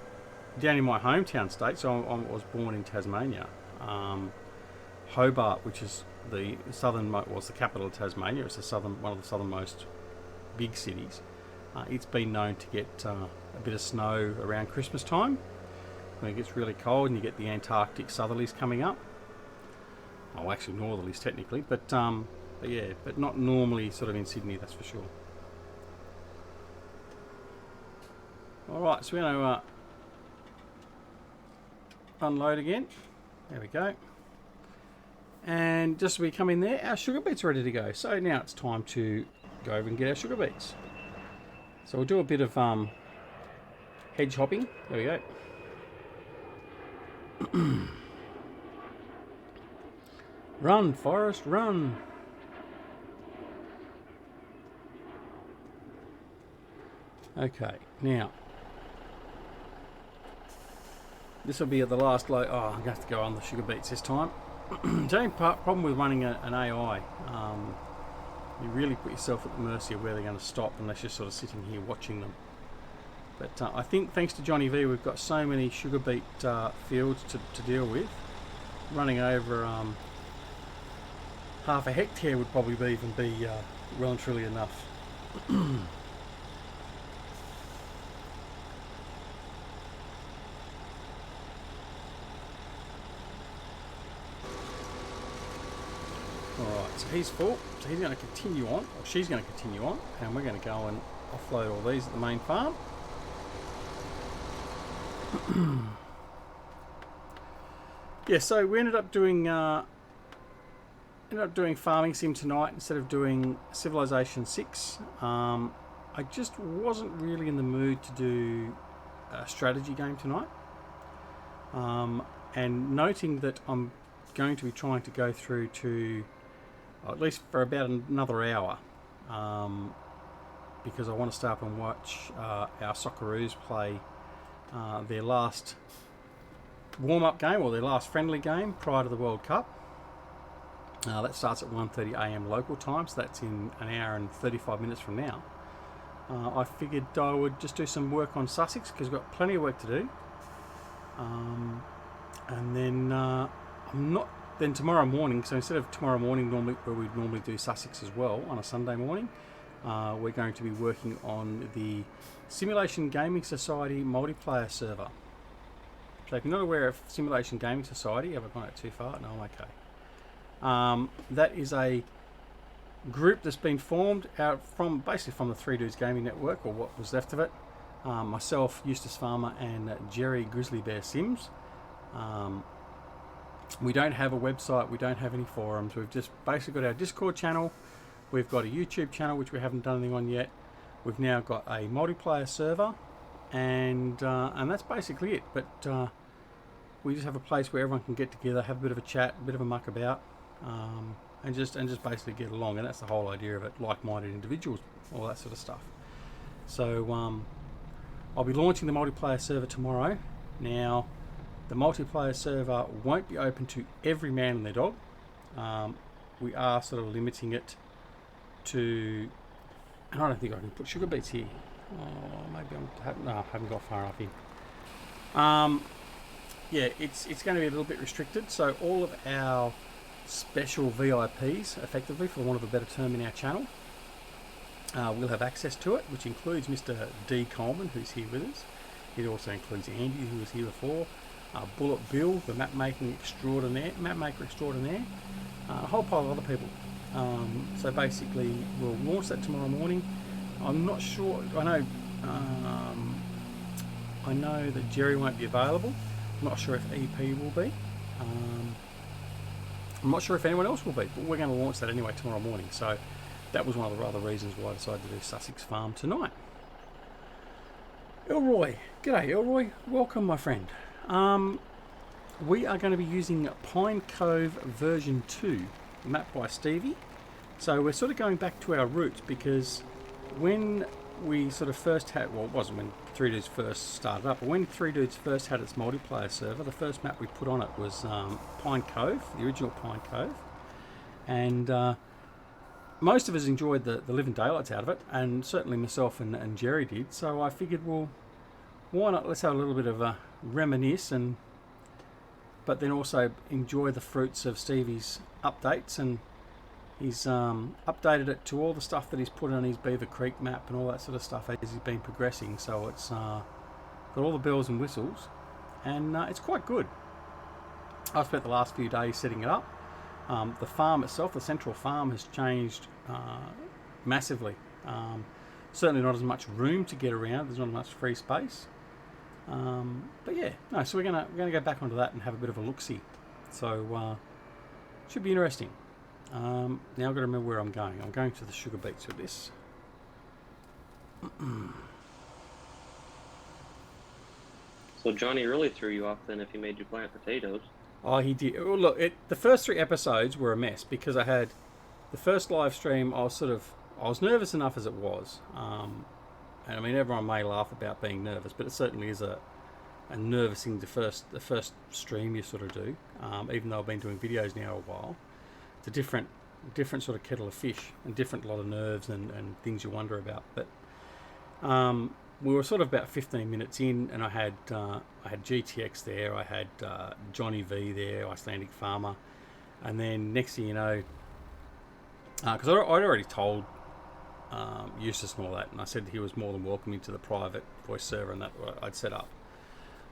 in my hometown state, so I was born in Tasmania. Hobart, which is the capital of Tasmania. It's one of the southernmost big cities. It's been known to get a bit of snow around Christmas time when it gets really cold and you get the Antarctic southerlies coming up. Oh, actually northerlies technically, but yeah, but not normally sort of in Sydney, that's for sure. All right, so we're going to unload again. There we go. And just as we come in there, our sugar beets are ready to go. So now it's time to go over and get our sugar beets. So we'll do a bit of hedge hopping. There we go. Run, Forrest, run. Okay, now this will be at the last load. Oh, I'm going to have to go on the sugar beets this time. The only problem with running an AI, you really put yourself at the mercy of where they're going to stop unless you're sort of sitting here watching them. But I think thanks to Johnny V, we've got so many sugar beet fields to deal with. Running over half a hectare would probably be well and truly enough. Alright, so he's full, so he's going to continue on, or she's going to continue on, and we're going to go and offload all these at the main farm. Yeah, so we ended up doing Farming Sim tonight instead of doing Civilization 6. I just wasn't really in the mood to do a strategy game tonight. And noting that I'm going to be trying to go through to at least for about another hour, because I want to start and watch our Socceroos play their last warm-up game, or their last friendly game prior to the World Cup. That starts at 1:30 a.m. local time, so that's in an hour and 35 minutes from now. I figured I would just do some work on Sussex because we've got plenty of work to do. And then then tomorrow morning, so instead of tomorrow morning where we'd normally do Sussex as well on a Sunday morning, we're going to be working on the Simulation Gaming Society multiplayer server. So if you're not aware of Simulation Gaming Society, have I gone out too far? No, I'm okay. That is a group that's been formed out from the Three Dudes Gaming Network, or what was left of it. Myself, Eustace Pharmer, and Jerry Grizzly Bear Sims. We don't have a website, we don't have any forums, we've just basically got our Discord channel, we've got a YouTube channel which we haven't done anything on yet, we've now got a multiplayer server, and that's basically it. But we just have a place where everyone can get together, have a bit of a chat, a bit of a muck about, and just basically get along. And that's the whole idea of it, like-minded individuals, all that sort of stuff. So I'll be launching the multiplayer server tomorrow. Now, the multiplayer server won't be open to every man and their dog. We are sort of limiting it to, and I don't think I can put sugar beets here. Oh, maybe I haven't got far enough in. Yeah, it's going to be a little bit restricted. So all of our special VIPs, effectively, for want of a better term, in our channel, will have access to it, which includes Mr. D. Coleman, who's here with us. It also includes Andy, who was here before, Bullet Bill, the map maker extraordinaire, a whole pile of other people. So basically, we'll launch that tomorrow morning. I'm not sure. I know that Jerry won't be available. I'm not sure if EP will be. I'm not sure if anyone else will be, but we're going to launch that anyway tomorrow morning. So that was one of the other reasons why I decided to do Sussex Farm tonight. Elroy, g'day Elroy, welcome my friend. We are going to be using Pine Cove version 2, mapped by Stevie. So we're sort of going back to our roots, because when we sort of first had, well, it wasn't when Three Dudes first started up, but when Three Dudes first had its multiplayer server, the first map we put on it was Pine Cove, the original Pine Cove. And most of us enjoyed the living daylights out of it, and certainly myself and Jerry did. So I figured, well, why not? Let's have a little bit of a reminisce, but then also enjoy the fruits of Stevie's updates. And he's updated it to all the stuff that he's put on his Beaver Creek map and all that sort of stuff as he's been progressing. So it's got all the bells and whistles, and it's quite good. I've spent the last few days setting it up. The farm itself, the central farm, has changed massively. Certainly not as much room to get around. There's not much free space. But yeah, no. So we're gonna go back onto that and have a bit of a look-see. So should be interesting. Now I've got to remember where I'm going. I'm going to the sugar beets with this. So Johnny really threw you off then if he made you plant potatoes. Oh, he did. Well, look, the first 3 episodes were a mess, because I had the first live stream. I was nervous enough as it was. And I mean, everyone may laugh about being nervous, but it certainly is a nervous thing. The first stream you sort of do, even though I've been doing videos now a while. It's a different sort of kettle of fish, and different lot of nerves and things you wonder about. But we were sort of about 15 minutes in, and I had GTX there, I had Johnny V there, Icelandic Farmer, and then next thing you know, because I'd already told Eustace and all that, and I said he was more than welcome into the private voice server, and that I'd set up.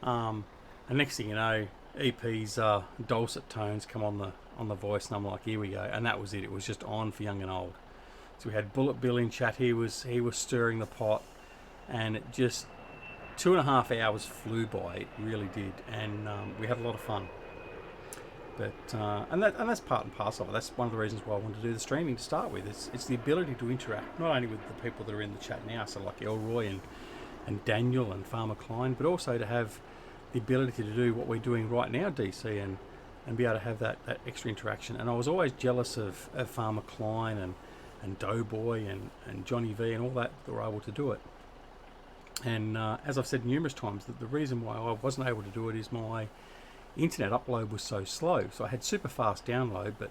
And next thing you know, EP's dulcet tones come on the voice, and I'm like, here we go. And that was it. It was just on for young and old. So we had Bullet Bill in chat. He was stirring the pot, and it just 2.5 hours flew by. It really did, and we had a lot of fun. But and that's part and parcel of it. That's one of the reasons why I wanted to do the streaming to start with. It's the ability to interact not only with the people that are in the chat now, so like Elroy and Daniel and Farmer Klein, but also to have the ability to do what we're doing right now, DC, and be able to have that extra interaction. And I was always jealous of Farmer Klein and DoughBoy and Johnny V and all that were able to do it. And as I've said numerous times, that the reason why I wasn't able to do it is my internet upload was so slow. So I had super fast download, but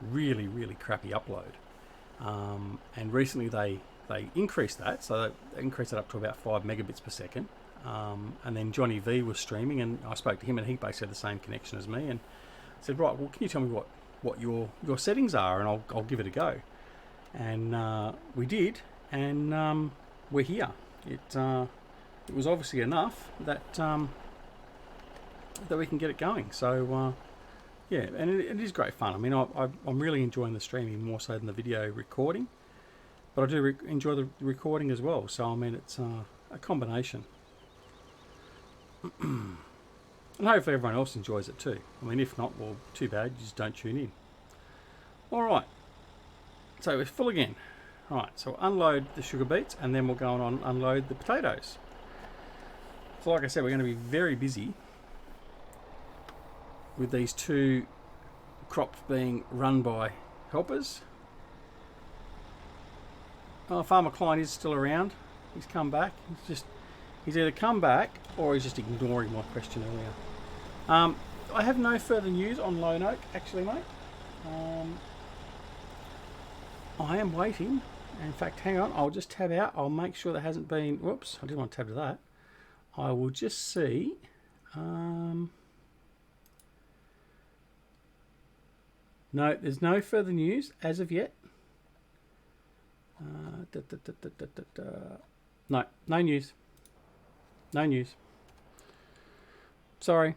really, really crappy upload. And recently they increased that, so they increased it up to about 5 megabits per second. And then Johnny V was streaming, and I spoke to him, and he basically had the same connection as me, and said, right, well, can you tell me what your settings are, and I'll give it a go. And we did, and we're here. It was obviously enough that we can get it going. So yeah, and it is great fun. I mean, I'm really enjoying the streaming more so than the video recording, but I do enjoy the recording as well. So I mean, it's a combination. And hopefully everyone else enjoys it too. I mean, if not, well, too bad, you just don't tune in. Alright, so we're full again. Alright, so unload the sugar beets, and then we'll go on unload the potatoes. So like I said, we're going to be very busy with these 2 crops being run by helpers. Oh, Farmer Klein is still around. He's come back. He's either come back or he's just ignoring my question earlier. I have no further news on Lone Oak, actually, mate. I am waiting. In fact, hang on. I'll just tab out. I'll make sure there hasn't been... Whoops, I didn't want to tab to that. I will just see... No, there's no further news as of yet. No, no news. No news. Sorry.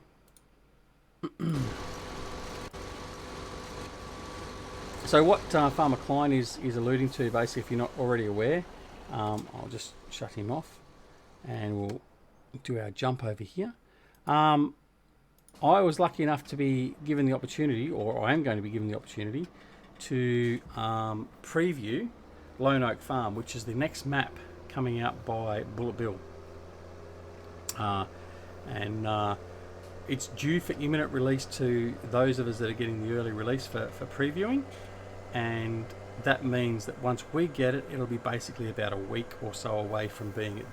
So what Farmer Klein is alluding to, basically, if you're not already aware, I'll just shut him off and we'll do our jump over here. I was lucky enough to be given the opportunity, or I am going to be given the opportunity, to preview Lone Oak Farm, which is the next map coming out by Bullet Bill. It's due for imminent release to those of us that are getting the early release for previewing, and that means that once we get it, it'll be basically about a week or so away from being in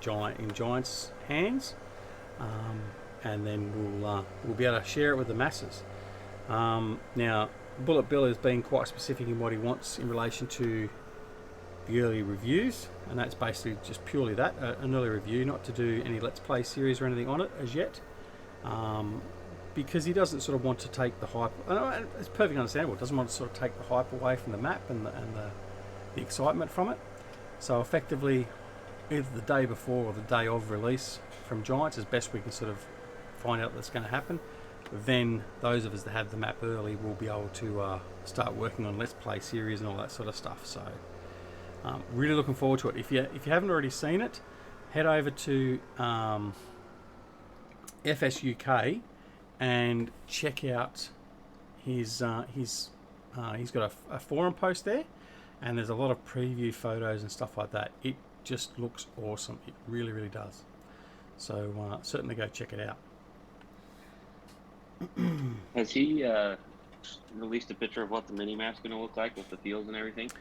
Giant's hands. And then we'll be able to share it with the masses. Now, Bullet Bill has been quite specific in what he wants in relation to the early reviews, and that's basically just purely that, an early review, not to do any Let's Play series or anything on it as yet, because he doesn't sort of want to take the hype. It's perfectly understandable. Doesn't want to sort of take the hype away from the map and the excitement from it. So effectively, either the day before or the day of release from Giants, as best we can sort of find out that's going to happen, then those of us that have the map early will be able to start working on Let's Play series and all that sort of stuff. So really looking forward to it. If you haven't already seen it, head over to FS UK and check out he's got a forum post there, and there's a lot of preview photos and stuff like that. It just looks awesome. It really, really does. So certainly go check it out. Has he released a picture of what the mini-map's going to look like with the fields and everything?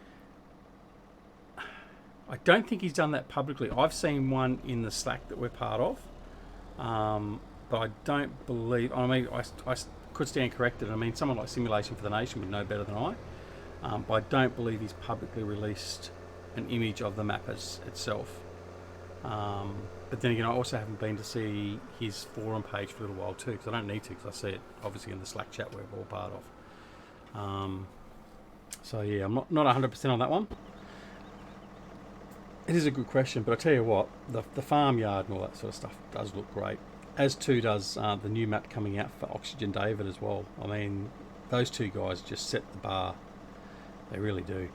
I don't think he's done that publicly. I've seen one in the Slack that we're part of, but I don't believe... I mean, I could stand corrected. I mean, someone like Simulation for the Nation would know better than I, but I don't believe he's publicly released an image of the map itself. But then again, I also haven't been to see his forum page for a little while too, because I don't need to, because I see it obviously in the Slack chat we're all part of. So yeah, I'm not 100% on that one. It is a good question, but I tell you what, the farmyard and all that sort of stuff does look great. As too does the new map coming out for Oxygen David as well. I mean, those two guys just set the bar. They really do.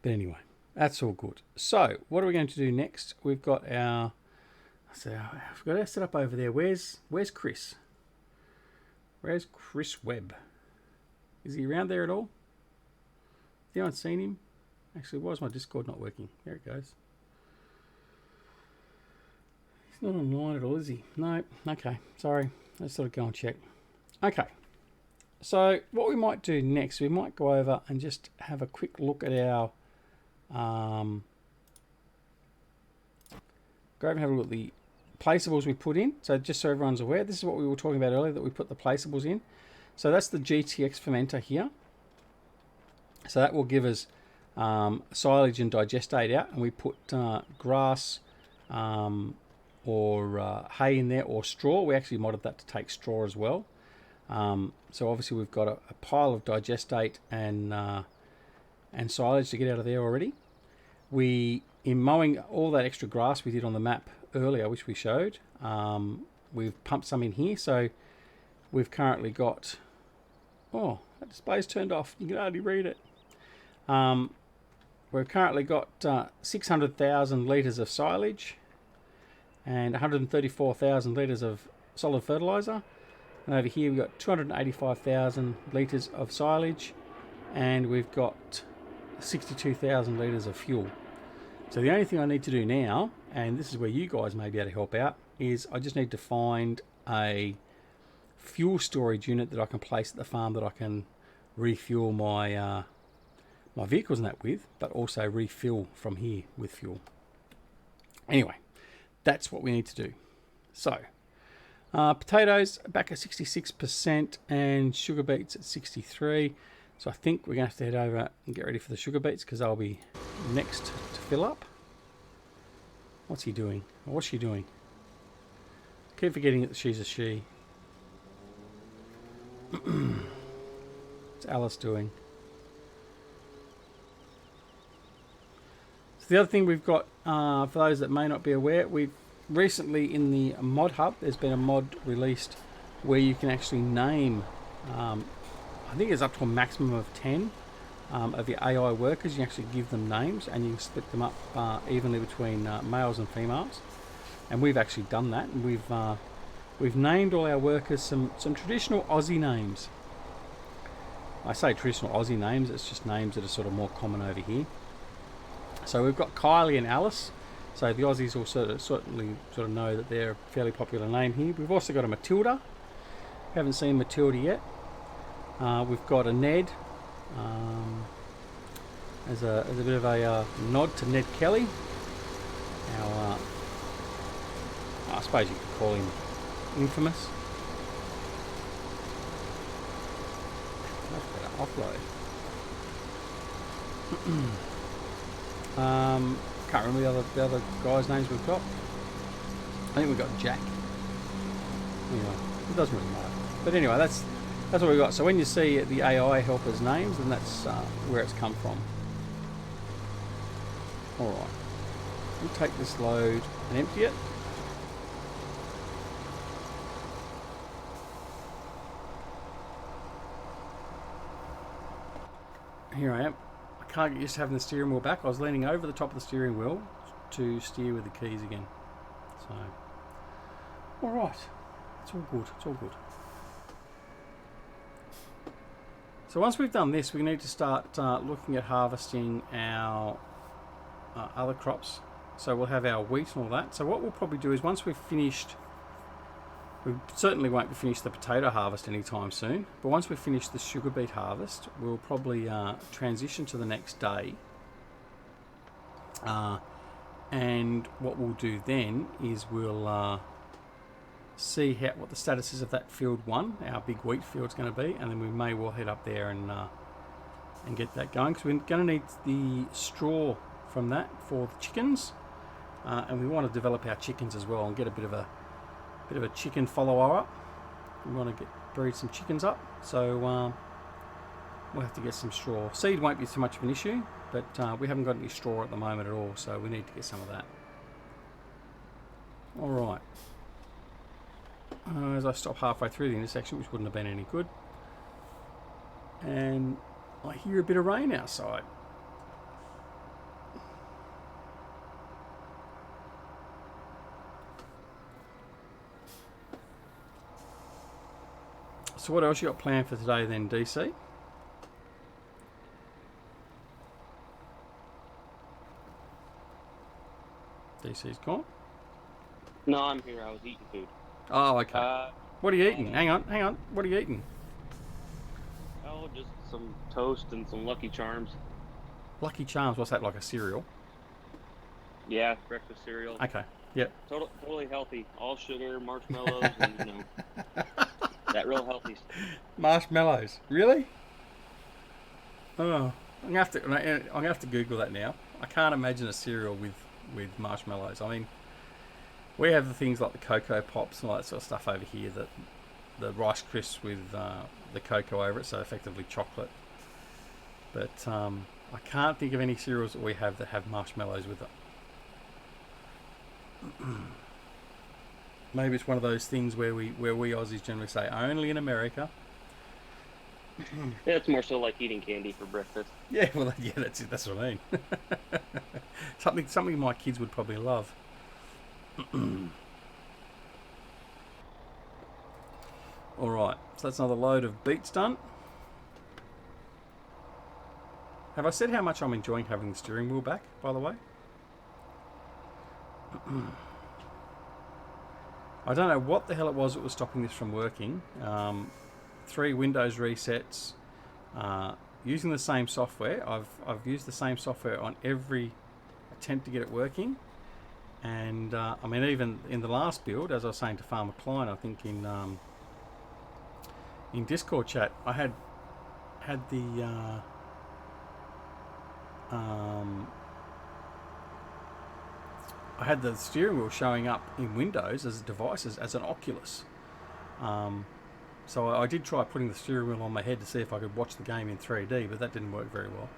But anyway, that's all good. So, what are we going to do next? We've got our... So, I've got our setup over there. Where's Chris? Where's Chris Webb? Is he around there at all? Has anyone seen him? Actually, why is my Discord not working? There it goes. He's not online at all, is he? No. Okay, sorry. Let's sort of go and check. Okay. So, what we might do next, we might go over and just have a quick look at our... go over and have a look at the placeables we put in. So just so everyone's aware, this is what we were talking about earlier, that we put the placeables in. So that's the GTX fermenter here. So that will give us silage and digestate out, and we put grass or hay in there, or straw. We actually modded that to take straw as well. So obviously we've got a pile of digestate and silage to get out of there already. In mowing all that extra grass we did on the map earlier, which we showed, we've pumped some in here. So we've currently got... Oh, that display's turned off. You can hardly read it. We've currently got 600,000 litres of silage and 134,000 litres of solid fertiliser. And over here we've got 285,000 litres of silage, and we've got 62,000 litres of fuel. So the only thing I need to do now, and this is where you guys may be able to help out, is I just need to find a fuel storage unit that I can place at the farm that I can refuel my my vehicles and that with, but also refill from here with fuel. Anyway, that's what we need to do. So, potatoes back at 66% and sugar beets at 63%. So I think we're going to have to head over and get ready for the sugar beets because they'll be next to fill up. What's he doing? Or what's she doing? Keep forgetting that she's a she. What's Alice doing? So the other thing we've got, for those that may not be aware, we've recently in the mod hub, there's been a mod released where you can actually name, I think it's up to a maximum of 10 of your AI workers. You can actually give them names and you can split them up evenly between males and females. And we've actually done that, and we've named all our workers some traditional Aussie names. I say traditional Aussie names, it's just names that are sort of more common over here. So we've got Kylie and Alice. So the Aussies will certainly know that they're a fairly popular name here. We've also got a Matilda. Haven't seen Matilda yet. We've got a Ned. As a bit of a nod to Ned Kelly. Our, I suppose you could call him infamous. That's better offload. Can't remember the other guys' names we've got. I think we've got Jack. Anyway, it doesn't really matter. But anyway, that's what we've got. So when you see the AI helpers' names, then that's where it's come from. All right, we'll take this load and empty it. Here I am. I can't get used to having the steering wheel back. I was leaning over the top of the steering wheel to steer with the keys again. So, all right, it's all good. It's all good. So once we've done this, we need to start looking at harvesting our other crops. So we'll have our wheat and all that. So what we'll probably do is once we've finished, we certainly won't be finished the potato harvest anytime soon, but once we've finished the sugar beet harvest, we'll probably transition to the next day. And what we'll do then is we'll see what the status is of that field 1, our big wheat field's going to be, and then we may well head up there and get that going, because we're going to need the straw from that for the chickens, and we want to develop our chickens as well and get a bit of a chicken follower up. We want to breed some chickens up, so we'll have to get some straw. Seed won't be too much of an issue, but we haven't got any straw at the moment at all, so we need to get some of that. All right. As I stop halfway through the intersection, which wouldn't have been any good, and I hear a bit of rain outside. So what else you got planned for today then, DC? DC's gone? No, I'm here. I was eating food. Oh, okay. What are you eating? Hang on. What are you eating? Oh, just some toast and some Lucky Charms. Lucky Charms, what's that, like a cereal? Yeah, breakfast cereal. Okay, yep. Totally healthy. All sugar, marshmallows, and that real healthy stuff. Marshmallows, really? Oh, I'm gonna have to Google that now. I can't imagine a cereal with marshmallows. I mean, we have the things like the Cocoa Pops and all that sort of stuff over here, that the Rice Crisps with the cocoa over it, so effectively chocolate. But I can't think of any cereals that we have that have marshmallows with it. Maybe it's one of those things where we Aussies generally say only in America. Yeah, it's more so like eating candy for breakfast. Yeah, well, yeah, that's it. That's what I mean. something my kids would probably love. All right, so that's another load of beets done. Have I said how much I'm enjoying having the steering wheel back, by the way? I don't know what the hell it was that was stopping this from working. 3 Windows resets, using the same software. I've used the same software on every attempt to get it working. And I mean, even in the last build, as I was saying to Farmer Klein, I think in Discord chat, I had the I had the steering wheel showing up in Windows as devices as an Oculus. So I did try putting the steering wheel on my head to see if I could watch the game in 3D, but that didn't work very well.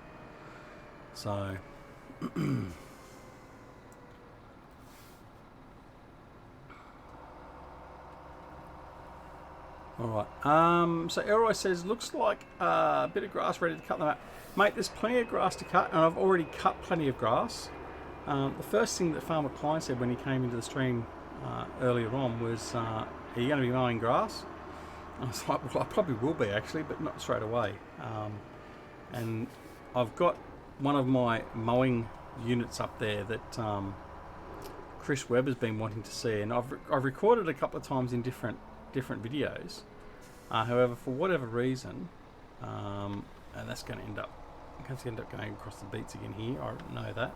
So all right. So Elroy says, looks like a bit of grass ready to cut them out. Mate, there's plenty of grass to cut, and I've already cut plenty of grass. The first thing that Farmer Klein said when he came into the stream earlier on was, are you going to be mowing grass? I was like, well, I probably will be actually, but not straight away. And I've got one of my mowing units up there that Chris Webb has been wanting to see, and I've recorded a couple of times in different videos. However, for whatever reason, and that's going to end up going across the beets again here. I know that.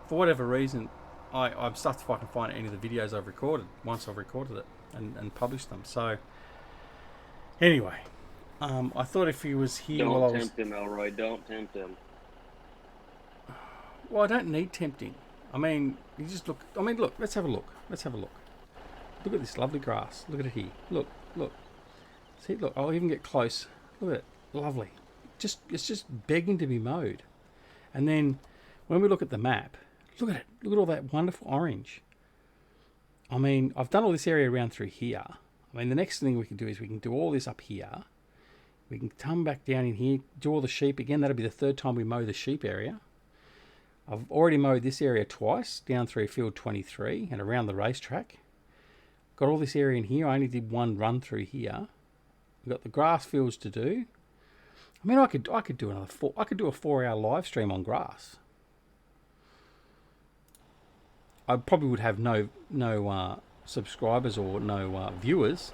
For whatever reason, I'm stuffed if I can find any of the videos I've recorded once I've recorded it and published them. So anyway, I thought if he was here while I was... Don't tempt him, Elroy. Don't tempt him. Well, I don't need tempting. I mean, you just look... I mean, look, let's have a look. Let's have a look. Look at this lovely grass. Look at it here. Look, look. See, look, I'll even get close. Look at it. Lovely. It's just begging to be mowed. And then when we look at the map, look at it. Look at all that wonderful orange. I mean, I've done all this area around through here. I mean, the next thing we can do is we can do all this up here. We can come back down in here, do all the sheep again. That'll be the 3rd time we mow the sheep area. I've already mowed this area twice, down through field 23 and around the racetrack. Got all this area in here. I only did one run through here. We've got the grass fields to do. I mean, I could do another 4. I could do a 4-hour live stream on grass. I probably would have no subscribers or no viewers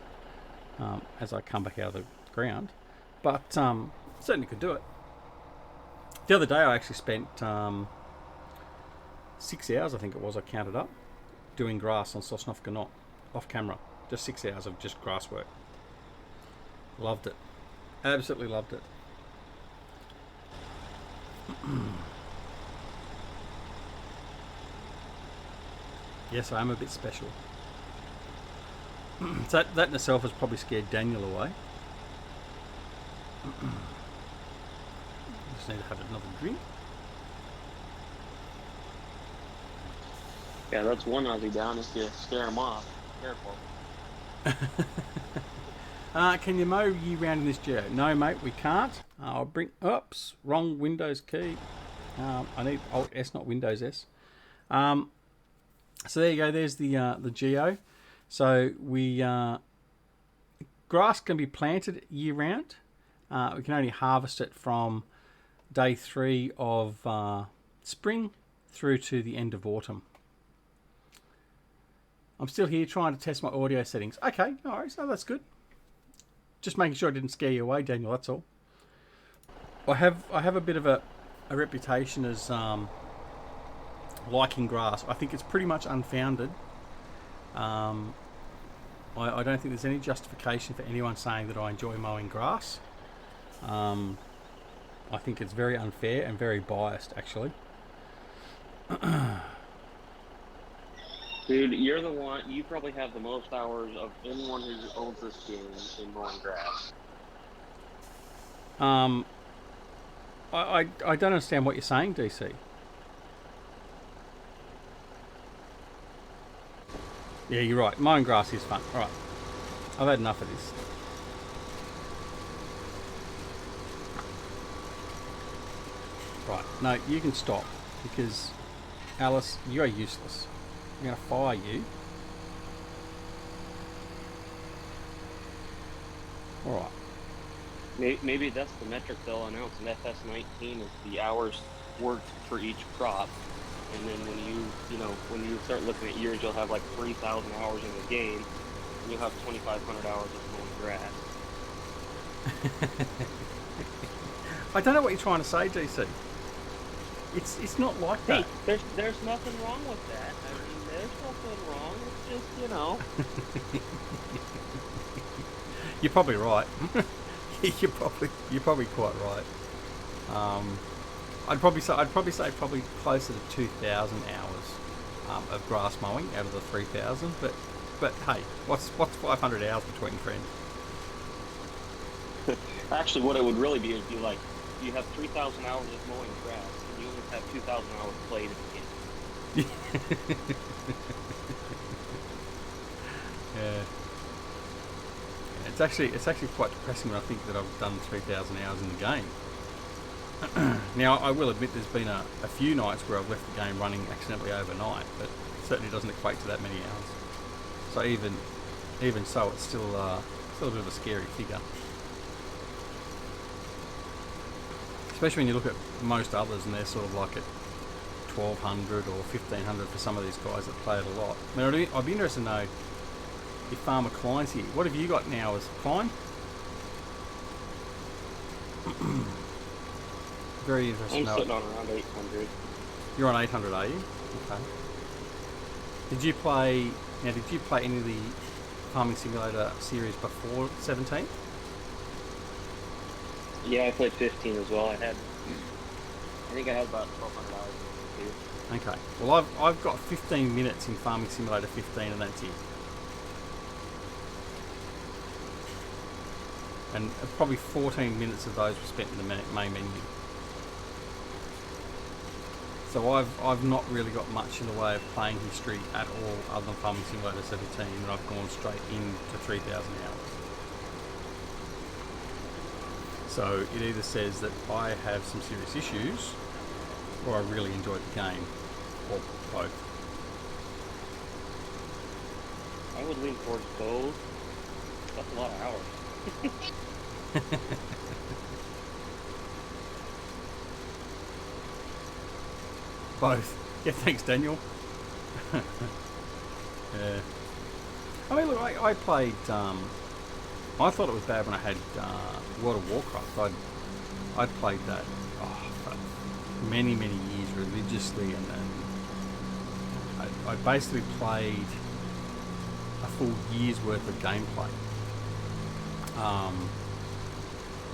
as I come back out of the ground, but certainly could do it. The other day I actually spent 6 hours, I think it was, I counted up, doing grass on Sosnovka Knot off camera. Just 6 hours of just grass work. Loved it. Absolutely loved it. Yes, I am a bit special. So that in itself has probably scared Daniel away. Just need to have another drink. Yeah, that's one Aussie down if you scare him off. Careful. Can you mow year round in this geo? No, mate, we can't. I'll bring... Oops, wrong Windows key. I need Alt S, not Windows S. So there you go. There's the geo. So we grass can be planted year round. We can only harvest it from day 3 of spring through to the end of autumn. I'm still here trying to test my audio settings. Okay, all right, so that's good. Just making sure I didn't scare you away, Daniel. That's all. I have a bit of a reputation as liking grass. I think it's pretty much unfounded. I don't think there's any justification for anyone saying that I enjoy mowing grass. I think it's very unfair and very biased, actually. Dude, you're the one. You probably have the most hours of anyone who owns this game in mowing grass. I don't understand what you're saying, DC. Yeah, you're right. Mowing grass is fun. All right, I've had enough of this. Right, no, you can stop because Alice, you are useless. I'm going to fire you. Alright. Maybe that's the metric they'll announce in FS19 is the hours worked for each crop. and then when you start looking at years, you'll have like 3,000 hours in the game, and you'll have 2,500 hours of mowing grass. I don't know what you're trying to say, GC. It's not like that. Hey, there's nothing wrong with that. I mean, there's nothing wrong. It's just, You're probably right. you're probably quite right. I'd probably say closer to 2,000 hours of grass mowing out of the 3,000. But hey, what's 500 hours between friends? Actually, what it would really be is like you have 3,000 hours of mowing grass, and you only have 2,000 hours played in the game. Yeah. It's actually quite depressing when I think that I've done 3,000 hours in the game. Now, I will admit there's been a few nights where I've left the game running accidentally overnight, but it certainly doesn't equate to that many hours. So even so, it's still a bit of a scary figure. Especially when you look at most others and they're sort of like at 1,200 or 1,500 for some of these guys that play it a lot. I mean, I'd be interested to know if Farmer Klein's here. What have you got now as Klein? Very interesting. I'm sitting on around 800. You're on 800, are you? Okay. Did you play any of the Farming Simulator series before 17? Yeah, I played 15 as well. I think I had about 1,200 hours in Okay. Well, I've got 15 minutes in Farming Simulator 15, and that's it. And probably 14 minutes of those were spent in the main menu. So I've not really got much in the way of playing history at all other than Farming Simulator 17, and I've gone straight into 3,000 hours. So it either says that I have some serious issues, or I really enjoyed the game, or both. I would lean towards both. That's a lot of hours. Both. Yeah, thanks, Daniel. Yeah. I mean, look, I played. I thought it was bad when I had World of Warcraft. I'd played that for many years religiously, and I basically played a full year's worth of gameplay.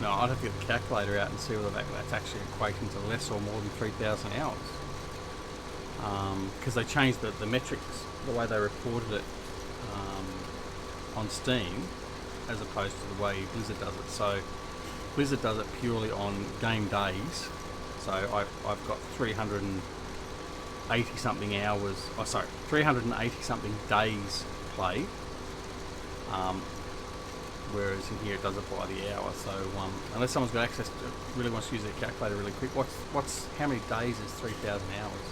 No, I'd have to get the calculator out and see whether that's actually equating to less or more than 3,000 hours. Because they changed the metrics, the way they reported it on Steam, as opposed to the way Blizzard does it. So Blizzard does it purely on game days. So I've got 380 something hours. 380 something days played. Whereas in here it does it by the hour. So unless someone's got access to really wants to use their calculator really quick, what's how many days is 3,000 hours?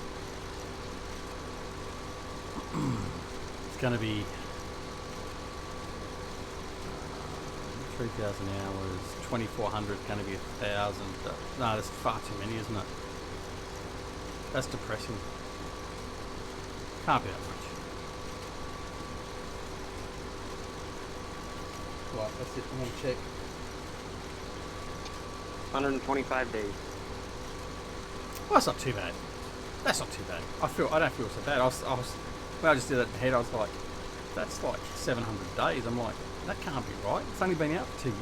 It's going to be 3,000 hours. 2,400 is going to be 1,000. No, that's far too many, isn't it? That's depressing. Can't be that much. Right, that's it. I'm going to check. 125 days. Well, that's not too bad. That's not too bad. I don't feel so bad. I was when I just did that in the head, I was like, that's like 700 days. I'm like, that can't be right. It's only been out for 2 years.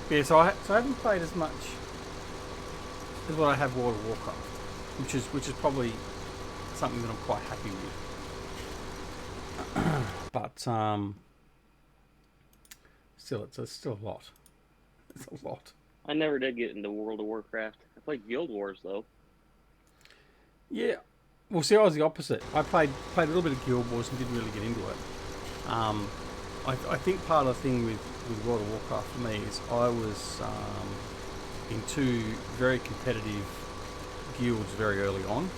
Okay. Yeah, so I haven't played as much as what I have World of Warcraft, which is probably something that I'm quite happy with. But still, it's still a lot. It's a lot. I never did get into World of Warcraft. I played Guild Wars though. Yeah. Well, see, I was the opposite. I played a little bit of Guild Wars and didn't really get into it. I think part of the thing with World of Warcraft for me is I was in two very competitive guilds very early on.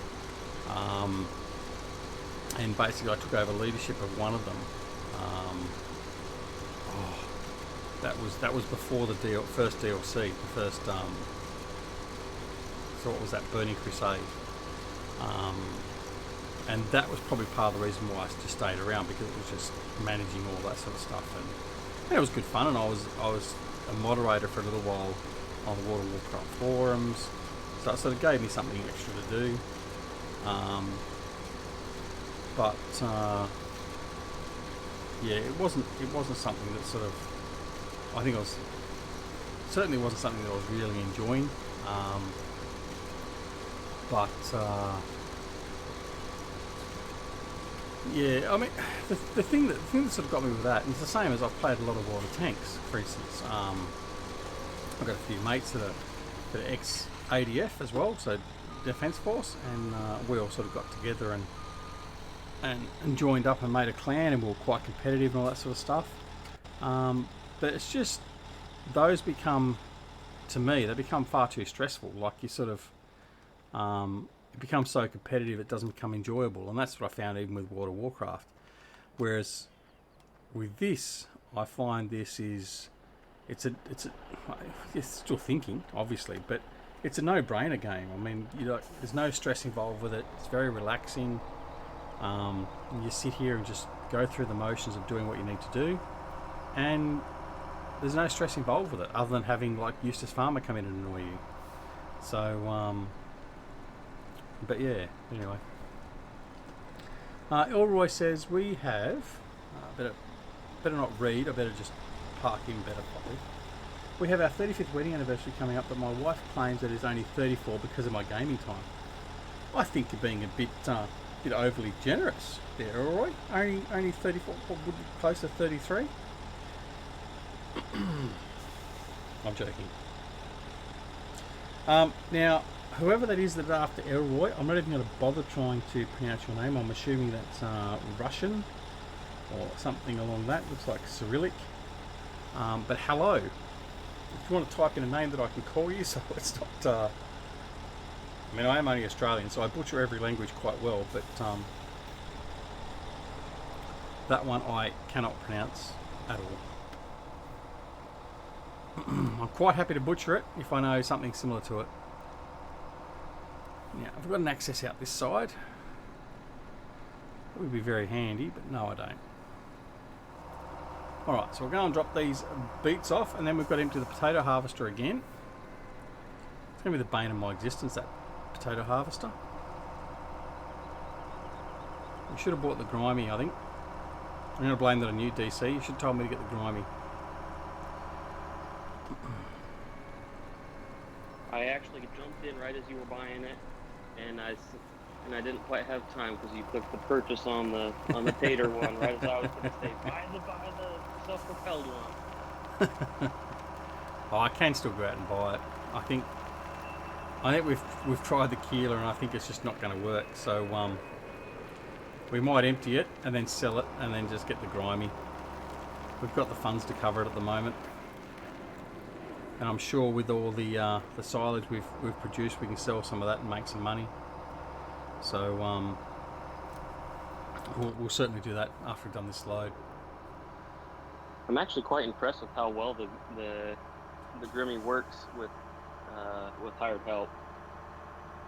And basically I took over leadership of one of them. That was before the first DLC, the first sort saw it was that Burning Crusade. And that was probably part of the reason why I just stayed around, because it was just managing all that sort of stuff, and it was good fun. And I was a moderator for a little while on the World of Warcraft forums, so it sort of gave me something extra to do. Yeah, it wasn't something that sort of, I think certainly wasn't something that I was really enjoying. Yeah, I mean, the thing that sort of got me with that is the same as I've played a lot of World of Tanks, for instance. I've got a few mates that are ex-ADF as well, so Defence Force, and we all sort of got together and joined up and made a clan, and we were quite competitive and all that sort of stuff. But it's just, those become, to me, they become far too stressful. Like, you sort of, it becomes so competitive it doesn't become enjoyable, and that's what I found even with World of Warcraft. Whereas with this, I find this is, it's still thinking, obviously, but it's a no-brainer game. I mean, there's no stress involved with it. It's very relaxing. You sit here and just go through the motions of doing what you need to do, and there's no stress involved with it other than having like Eustace Pharmer come in and annoy you. So but yeah, anyway, Elroy says we have better not read, I better just park in better probably. We have our 35th wedding anniversary coming up, but my wife claims that it's only 34 because of my gaming time. I think you're being a bit overly generous there, Elroy. Only 34, would be close to 33. I'm joking. Now, whoever that is that's after Elroy, I'm not even going to bother trying to pronounce your name. I'm assuming that's Russian or something along that. Looks like Cyrillic. But hello. If you want to type in a name that I can call you, so it's not... I mean, I am only Australian, so I butcher every language quite well, but that one I cannot pronounce at all. I'm quite happy to butcher it if I know something similar to it. Now, I've got an access out this side. That would be very handy, but no, I don't. Alright, so we'll go and drop these beets off, and then we've got to empty the potato harvester again. It's going to be the bane of my existence, that potato harvester. We should have bought the grimy, I think. I'm going to blame that on you, DC. You should have told me to get the grimy. I actually jumped in right as you were buying it, and I didn't quite have time because you clicked the purchase on the tater one right as I was going to say buy the self-propelled one. Oh, I can still go out and buy it. I think we've tried the keeler, and I think it's just not going to work. So we might empty it and then sell it, and then just get the grimy. We've got the funds to cover it at the moment, and I'm sure with all the silage we've produced, we can sell some of that and make some money. So we'll certainly do that after we've done this load. I'm actually quite impressed with how well the Grimmie works with hired help.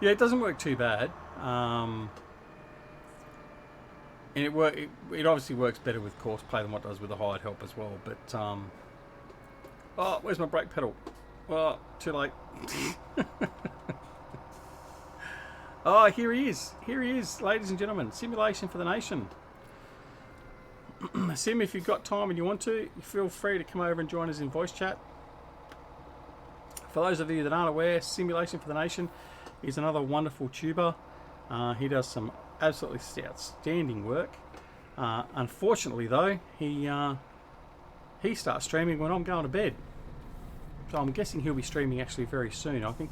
Yeah, it doesn't work too bad, and it obviously works better with coarse play than what it does with the hired help as well. But oh, where's my brake pedal? Oh, too late. Oh, here he is, ladies and gentlemen. Simulation for the nation. Sim, if you've got time and you want to, feel free to come over and join us in voice chat. For those of you that aren't aware, Simulation for the Nation is another wonderful tuber. He does some absolutely outstanding work. Unfortunately, though, he starts streaming when I'm going to bed. So I'm guessing he'll be streaming actually very soon. I think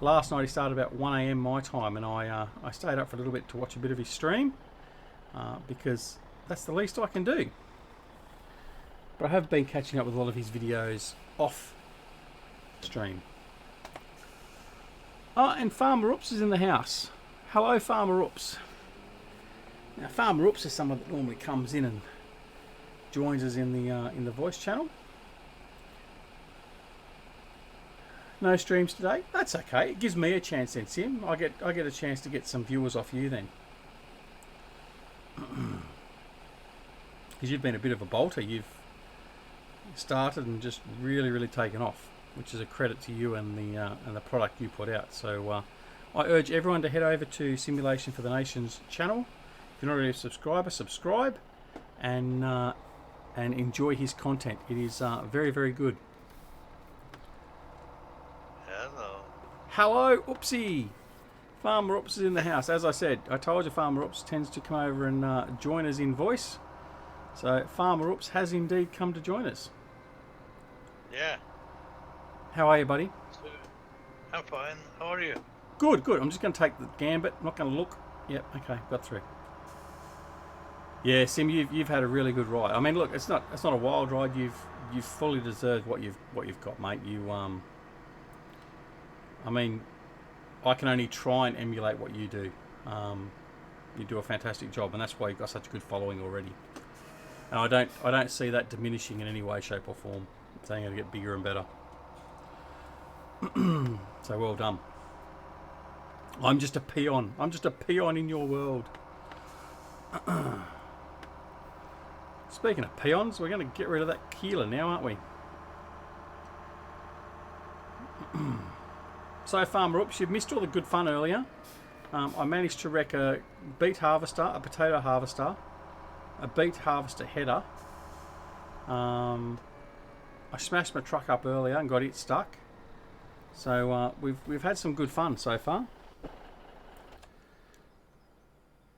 last night he started about 1 AM my time, and I stayed up for a little bit to watch a bit of his stream because that's the least I can do. But I have been catching up with a lot of his videos off stream. Oh, and Farmer Oops is in the house. Hello, Farmer Oops. Now, Farmer Oops is someone that normally comes in and joins us in the voice channel. No streams today. That's okay. It gives me a chance then, Sim. I get a chance to get some viewers off you then. Because you've been a bit of a bolter. You've started and just really taken off, which is a credit to you and the product you put out. So I urge everyone to head over to Simulation for the Nations channel. If you're not already a subscriber, subscribe and enjoy his content. It is very good. Hello, Oopsie. Farmer Oops is in the house. As I said, I told you Farmer Oops tends to come over and join us in voice. So Farmer Oops has indeed come to join us. Yeah. How are you, buddy? I'm fine. How are you? Good. I'm just going to take the gambit. I'm not going to look. Yep. Okay. Got through. Yeah, Sim, you've had a really good ride. I mean, look, it's not a wild ride. You've fully deserved what you've got, mate. I mean, I can only try and emulate what you do. You do a fantastic job, and that's why you've got such a good following already. And I don't see that diminishing in any way, shape, or form. It's only going to get bigger and better. So well done. I'm just a peon. I'm just a peon in your world. Speaking of peons, we're going to get rid of that keeler now, aren't we? So Farmer Oops, you've missed all the good fun earlier. I managed to wreck a beet harvester, a potato harvester, a beet harvester header. I smashed my truck up earlier and got it stuck. So we've had some good fun so far.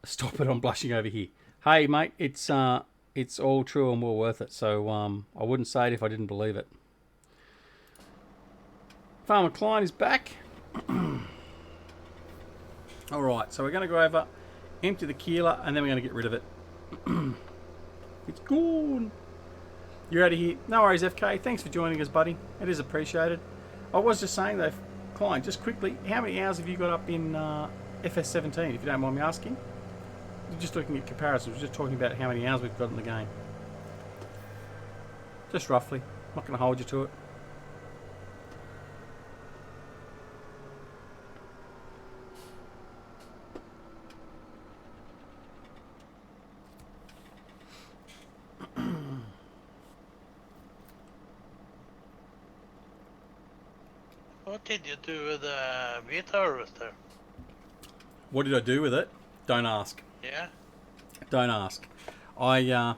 Stop it! I'm blushing over here. Hey mate, it's all true and well worth it. So I wouldn't say it if I didn't believe it. Farmer Klein is back. All right, so we're going to go over, empty the keeler, and then we're going to get rid of it. It's gone. You're out of here. No worries, FK. Thanks for joining us, buddy. It is appreciated. I was just saying though, Klein, just quickly, how many hours have you got up in FS17, if you don't mind me asking? We're just looking at comparisons. We're just talking about how many hours we've got in the game. Just roughly. I'm not going to hold you to it. What did you do with the wheat harvester? What did I do with it? Don't ask. Yeah? Don't ask. I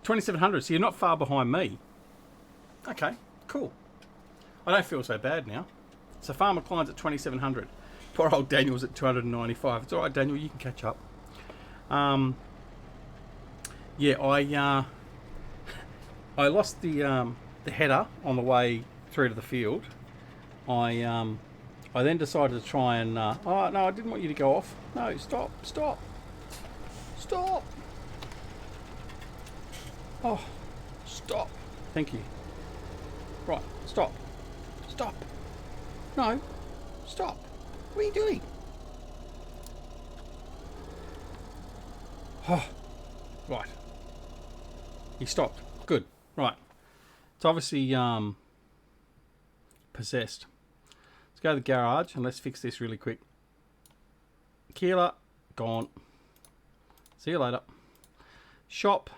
2700, so you're not far behind me. Okay, cool. I don't feel so bad now. So Farmer Klein's at 2700. Poor old Daniel's at 295. It's alright, Daniel, you can catch up. Yeah, I lost the header on the way through to the field. I then decided to try and oh no, I didn't want you to go off. No, stop. Oh, stop. Thank you. Right, stop. No, stop. What are you doing? Oh, right. He stopped. Good. Right. It's obviously possessed. Let's go to the garage and let's fix this really quick. Keeler, gone. See you later. Shop,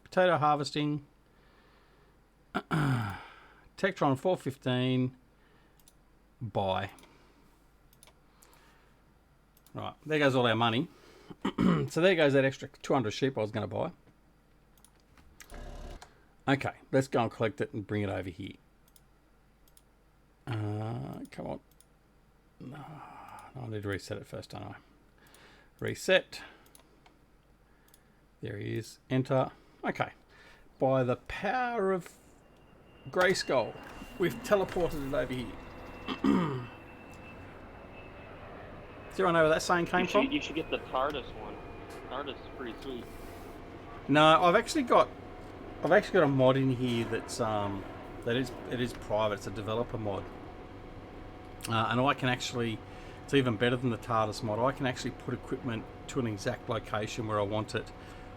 potato harvesting, Tectron 415, buy. Right, there goes all our money. So there goes that extra 200 sheep I was going to buy. Okay, let's go and collect it and bring it over here. Come on. No, I need to reset it first, don't I? Reset. There he is. Enter. Okay. By the power of Grayskull, we've teleported it over here. Does anyone know where that saying came from? You should get the TARDIS one. TARDIS is pretty sweet. No, I've actually got a mod in here that's it is private. It's a developer mod, and I can actually. It's even better than the TARDIS mod. I can actually put equipment to an exact location where I want it,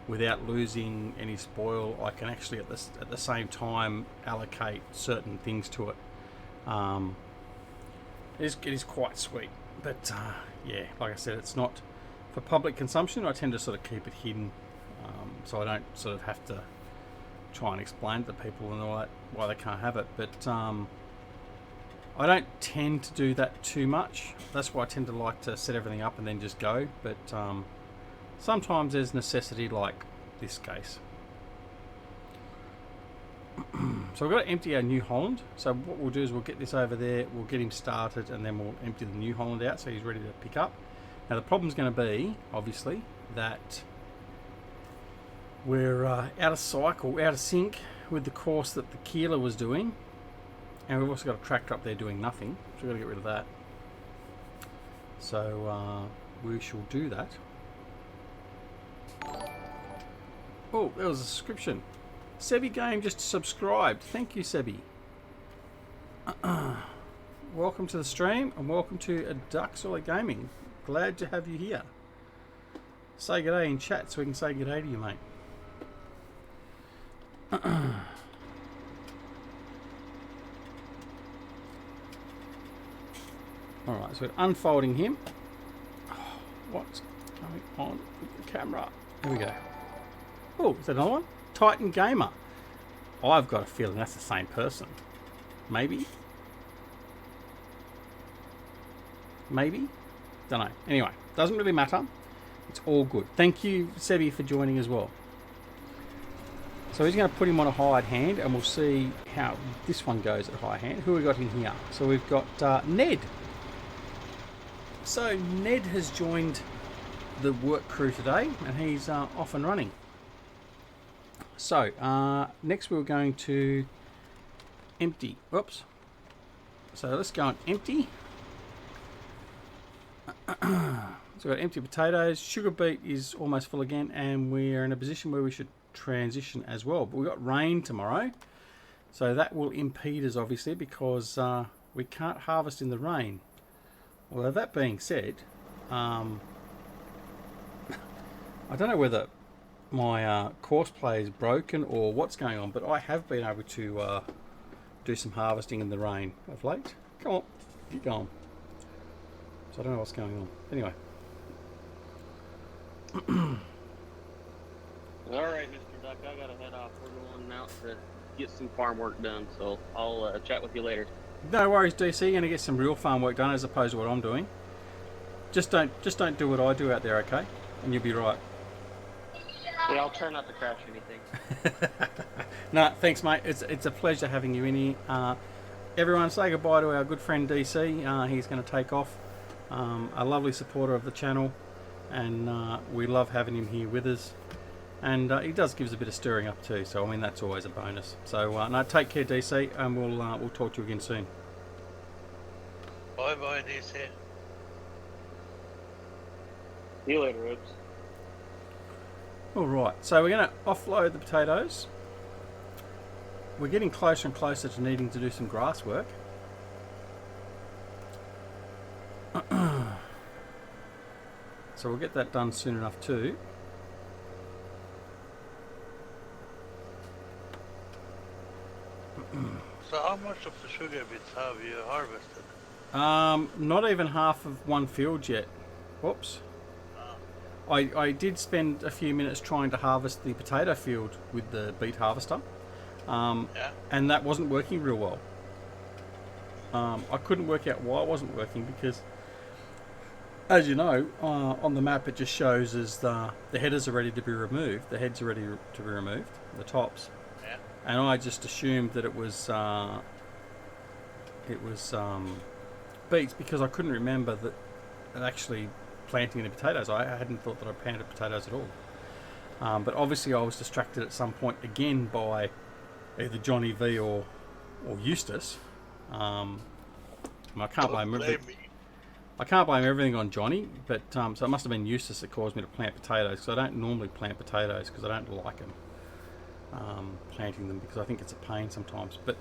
without losing any spoil. I can actually at the same time allocate certain things to it. It is quite sweet, but yeah, like I said, it's not for public consumption. I tend to sort of keep it hidden, so I don't sort of have to try and explain to people and all that why they can't have it. But I don't tend to do that too much. That's why I tend to like to set everything up and then just go. But sometimes there's necessity, like this case. So we've got to empty our New Holland. So what we'll do is we'll get this over there, we'll get him started, and then we'll empty the New Holland out so he's ready to pick up. Now the problem's going to be, obviously, that we're out of cycle, out of sync with the course that the Keeler was doing. And we've also got a tractor up there doing nothing, so we've got to get rid of that. So we shall do that. Oh, there was a subscription. Sebi Game just subscribed. Thank you, Sebi. Welcome to the stream and welcome to DoughBoy Gaming. Glad to have you here. Say good day in chat so we can say good day to you, mate. Alright, so we're unfolding him. What's going on with the camera? Here we go. Oh, is that another one? Titan Gamer. I've got a feeling that's the same person. Maybe? Maybe? Don't know. Anyway, doesn't really matter. It's all good. Thank you, Sebi, for joining as well. So he's going to put him on a hired hand and we'll see how this one goes at high hand. Who we got in here? So we've got Ned. So Ned has joined the work crew today and he's off and running. So next we're going to empty. Whoops. So let's go and empty. So we've got empty potatoes. Sugar beet is almost full again, and we're in a position where we should transition as well. But we've got rain tomorrow, so that will impede us obviously because we can't harvest in the rain. Although that being said, I don't know whether my course play is broken or what's going on, but I have been able to do some harvesting in the rain of late. Come on, keep going. So I don't know what's going on. Anyway. Alright, Mr. Duck, I gotta head off. We're going out to get some farm work done, so I'll chat with you later. No worries, DC. You're going to get some real farm work done as opposed to what I'm doing. Just don't do what I do out there, okay? And you'll be right. Yeah, I'll try not to crash anything. No, thanks, mate. It's a pleasure having you in here. Everyone, say goodbye to our good friend DC. He's going to take off. A lovely supporter of the channel, and we love having him here with us. And he does give us a bit of stirring up too. So I mean that's always a bonus. So no, take care, DC, and we'll talk to you again soon. Bye bye, DC. See you later, Oops. All right, so we're going to offload the potatoes. We're getting closer and closer to needing to do some grass work. So we'll get that done soon enough too. So how much of the sugar beets have you harvested? Not even half of one field yet. Whoops. I did spend a few minutes trying to harvest the potato field with the beet harvester, and that wasn't working real well. I couldn't work out why it wasn't working because, as you know, on the map it just shows as the headers are ready to be removed, the heads are ready to be removed, the tops, and I just assumed that it was beets because I couldn't remember that actually planting any potatoes. I hadn't thought that I planted potatoes at all. But obviously I was distracted at some point again by either Johnny V or Eustace. And I can't blame everything. I can't blame everything on Johnny, but so it must have been Eustace that caused me to plant potatoes because I don't normally plant potatoes because I don't like them. Planting them because I think it's a pain sometimes. But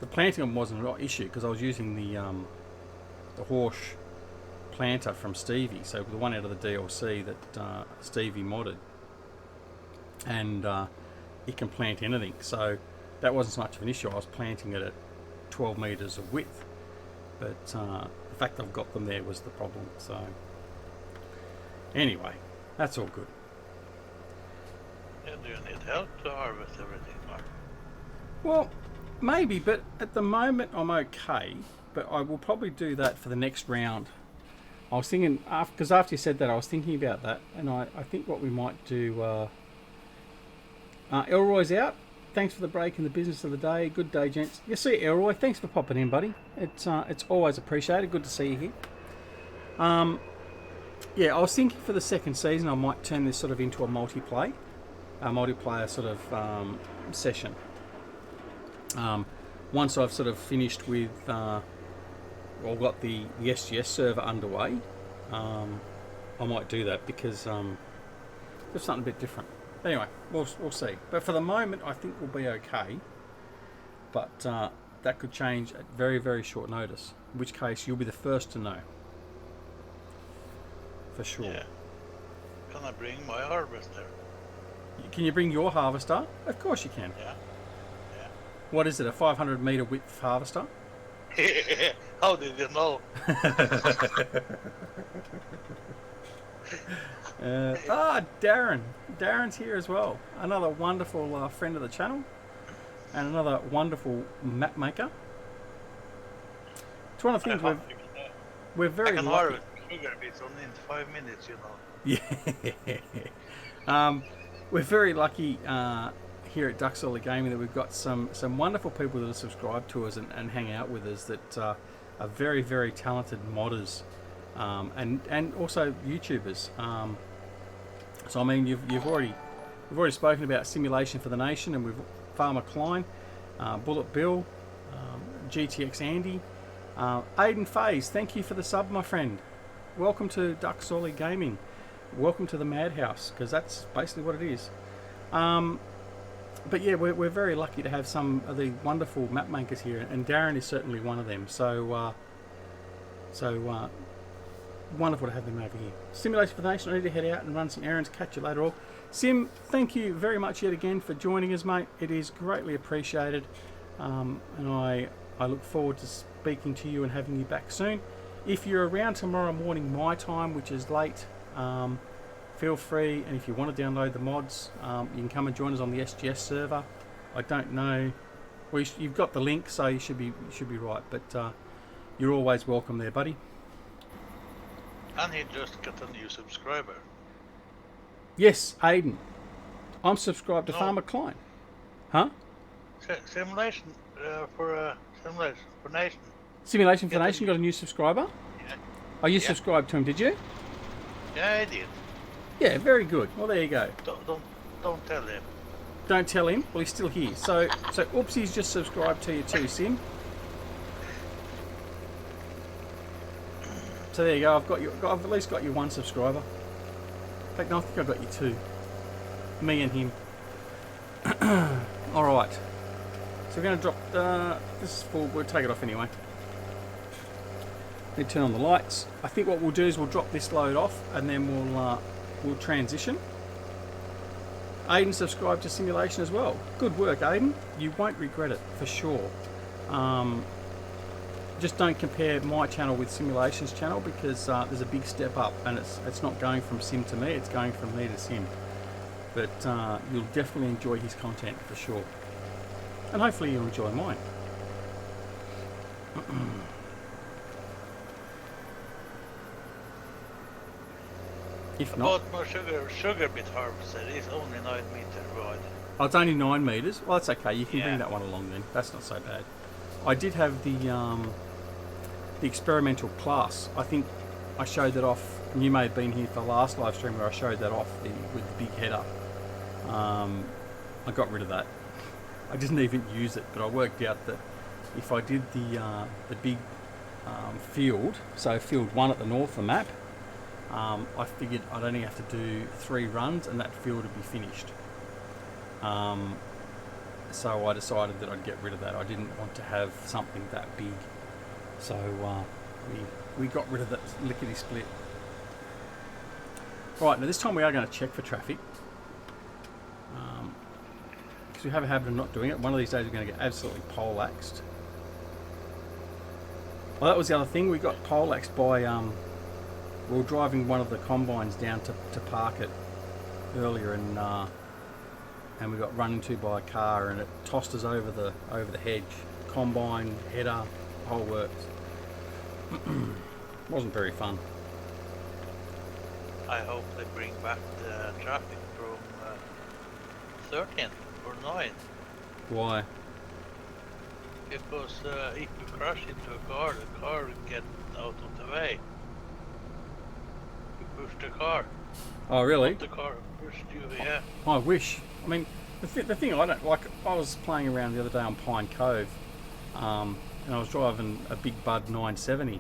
the planting them wasn't an issue because I was using the Horsch planter from Stevie, so the one out of the DLC that Stevie modded, and it can plant anything, so that wasn't so much of an issue. I was planting it at 12 metres of width. But the fact I've got them there was the problem. So anyway, that's all good. Yeah, do you need help to harvest everything, Mark? Well, maybe, but at the moment I'm okay. But I will probably do that for the next round. I was thinking, because after you said that, I was thinking about that, and I think what we might do... Elroy's out. Thanks for the break in the business of the day. Good day, gents. You see, Elroy, thanks for popping in, buddy. It's always appreciated. Good to see you here. Yeah, I was thinking for the second season I might turn this sort of into a multiplayer sort of session. Once I've sort of finished with, well, got the SGS server underway, I might do that because there's something a bit different. Anyway, we'll see. But for the moment, I think we'll be okay. But that could change at very, very short notice. In which case, you'll be the first to know. For sure. Yeah. Can I bring my harvester? Can you bring your harvester? Of course you can. Yeah. Yeah. What is it, a 500 metre width harvester? How did you know? Darren. Darren's here as well. Another wonderful friend of the channel. And another wonderful map maker. It's one of the things we're very I can lucky. harvest sugar beets only in 5 minutes, you know. Yeah. We're very lucky here at DoughBoy Gaming that we've got some wonderful people that are subscribed to us and hang out with us that are very, very talented modders and also YouTubers. So I mean, we've already spoken about Simulation for the Nation, and we've Farmer Klein, Bullet Bill, GTX Andy, Aiden Faze. Thank you for the sub, my friend. Welcome to DoughBoy Gaming. Welcome to the Madhouse, because that's basically what it is. But yeah, we're very lucky to have some of the wonderful map makers here, and Darren is certainly one of them. So wonderful to have them over here. Simulation for the Nation. I need to head out and run some errands. Catch you later all. Sim, thank you very much yet again for joining us, mate. It is greatly appreciated, and I look forward to speaking to you and having you back soon. If you're around tomorrow morning my time, which is late, feel free, and if you want to download the mods, you can come and join us on the SGS server. I don't know, well, you've got the link, so you should be right, but you're always welcome there, buddy. And he just got a new subscriber. Yes, Aiden. I'm subscribed to No. Farmer Klein. Huh? Simulation for Simulation for Nation. Simulation for Yeah, Nation got a new subscriber? Yeah. Oh, you Yeah. subscribed to him, did you? Yeah, I did. Yeah, very good. Well, there you go. Don't tell him. Don't tell him. Well, he's still here. So Oopsie's just subscribed to you too, Sim. So there you go. I've at least got you one subscriber. In fact, no, I think I got you two. Me and him. All right. So we're going to drop. This is full. We'll take it off anyway. Then turn on the lights. I think what we'll do is we'll drop this load off, and then we'll transition. Aiden subscribed to Simulation as well. Good work, Aiden. You won't regret it for sure. Just don't compare my channel with Simulation's channel, because there's a big step up, and it's not going from Sim to me, it's going from me to Sim. But you'll definitely enjoy his content for sure, and hopefully you'll enjoy mine. If not, About my sugar beet harvester is only 9 meters wide. oh, it's only 9 meters. Well, that's okay. You can Yeah. bring that one along then. That's not so bad. I did have the experimental class. I think I showed that off. And you may have been here for the last live stream where I showed that off with the big header. I got rid of that. I didn't even use it, but I worked out that if I did the big field, so field 1 at the north of the map, I figured I'd only have to do 3 runs and that field would be finished. So I decided that I'd get rid of that. I didn't want to have something that big. So we got rid of that lickety split. Right, now this time we are going to check for traffic. Because we have a habit of not doing it. One of these days we're going to get absolutely poleaxed. Well, that was the other thing. We got poleaxed by we were driving one of the combines down to park it earlier, and we got run into by a car, and it tossed us over the hedge. Combine, header, whole works. Wasn't very fun. I hope they bring back the traffic from 13 or 9. Why? Because if you crash into a car, the car will get out of the way. You push the car. Oh, really? Not the car pushed you, yeah. I wish. I mean, the thing I don't like. I was playing around the other day on Pine Cove, and I was driving a Big Bud 970,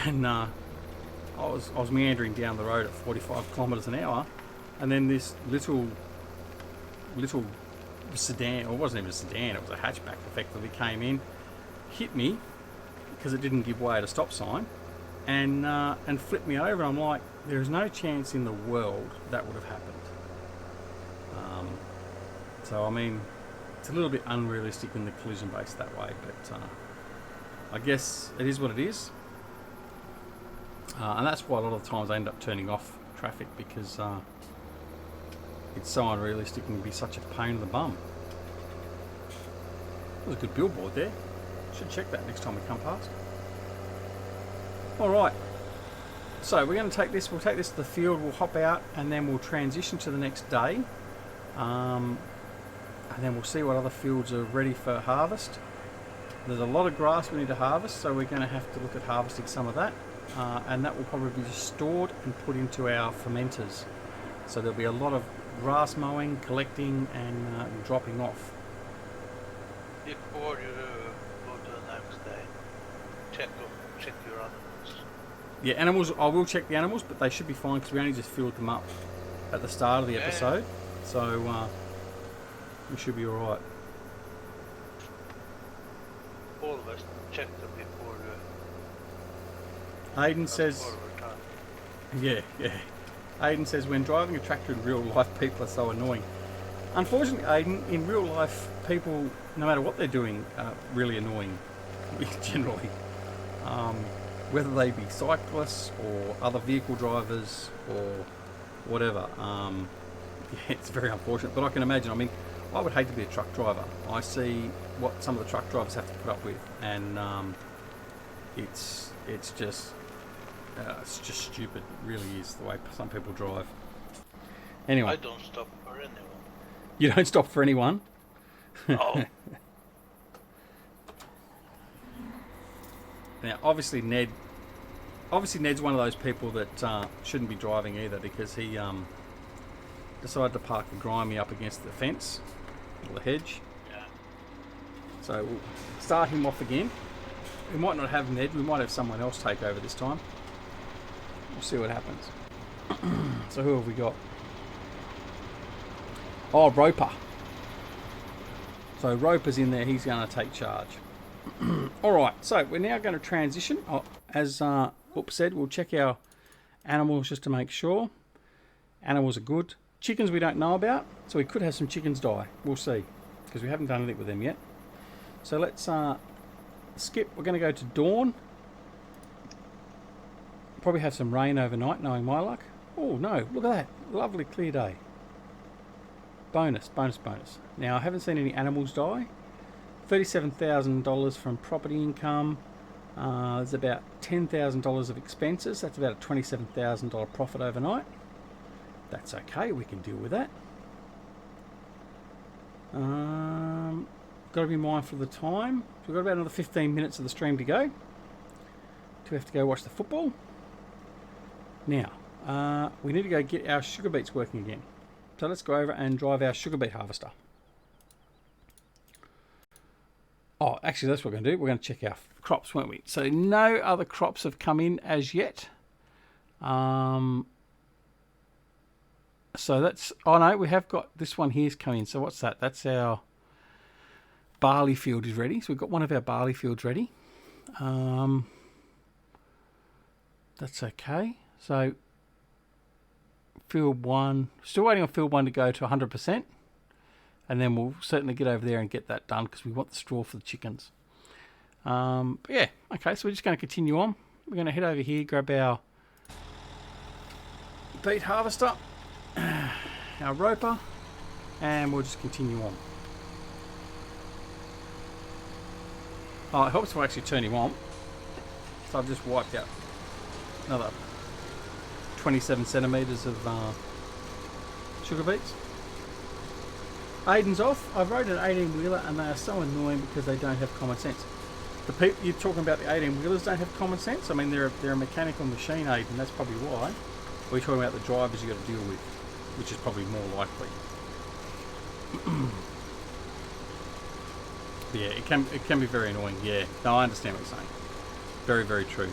and I was meandering down the road at 45 kilometres an hour, and then this little sedan, or it wasn't even a sedan, it was a hatchback, effectively came in, hit me because it didn't give way at a stop sign, and flipped me over. I'm like, there is no chance in the world that would have happened. So I mean, it's a little bit unrealistic in the collision base that way, but I guess it is what it is. And that's why a lot of the times I end up turning off traffic, because it's so unrealistic and can be such a pain in the bum. There's a good billboard there. Should check that next time we come past. Alright, so we're going to take this, we'll take this to the field, we'll hop out, and then we'll transition to the next day. And then we'll see what other fields are ready for harvest. There's a lot of grass we need to harvest, so we're going to have to look at harvesting some of that. And that will probably be stored and put into our fermenters. So there'll be a lot of grass mowing, collecting, and dropping off. Before you go to the next day, check your animals. Yeah, animals, I will check the animals, but they should be fine because we only just filled them up at the start of the episode. So we should be alright. Always check them before Aiden says, yeah. Aiden says, when driving a tractor in real life, people are so annoying. Unfortunately, Aiden, in real life, people, no matter what they're doing, are really annoying, generally. Whether they be cyclists or other vehicle drivers or whatever. It's very unfortunate, but I can imagine. I mean, I would hate to be a truck driver. I see what some of the truck drivers have to put up with, and it's just stupid. It really is the way some people drive. Anyway, I don't stop for anyone. You don't stop for anyone? No. Now, obviously Ned's one of those people that shouldn't be driving either, because he decided to park the Grimmie up against the fence or the hedge. Yeah. So we'll start him off again. We might not have Ned, we might have someone else take over this time. We'll see what happens. So who have we got? Oh, Roper. So Roper's in there, he's going to take charge. Alright, so we're now going to transition. As Whoop said, we'll check our animals just to make sure. Animals are good. Chickens we don't know about, so we could have some chickens die. We'll see, because we haven't done anything with them yet. So let's skip. We're going to go to dawn. Probably have some rain overnight, knowing my luck. Oh no, look at that. Lovely clear day. Bonus. Now, I haven't seen any animals die. $37,000 from property income. There's about $10,000 of expenses. That's about a $27,000 profit overnight. That's okay, we can deal with that. Got to be mindful of the time. So we've got about another 15 minutes of the stream to go. We have to go watch the football. Now, we need to go get our sugar beets working again. So let's go over and drive our sugar beet harvester. Oh, actually, that's what we're going to do. We're going to check our crops, won't we? So no other crops have come in as yet. So that's... Oh, no, we have got... This one here's come in. So what's that? That's our barley field is ready. So we've got one of our barley fields ready. That's okay. So field 1... Still waiting on field 1 to go to 100%. And then we'll certainly get over there and get that done because we want the straw for the chickens. But yeah, okay, so we're just going to continue on. We're going to head over here, grab our beet harvester, our roper, and we'll just continue on. Oh, it helps if I actually turn him on. So I've just wiped out another 27 centimetres of sugar beets. Aiden's off. I've rode an 18-wheeler and they are so annoying because they don't have common sense. The people you're talking about, the 18-wheelers don't have common sense. I mean, they're a mechanical machine, Aiden. That's probably why. We're talking about the drivers you got to deal with, which is probably more likely. Yeah, it can be very annoying. Yeah, no, I understand what you're saying. Very, very true.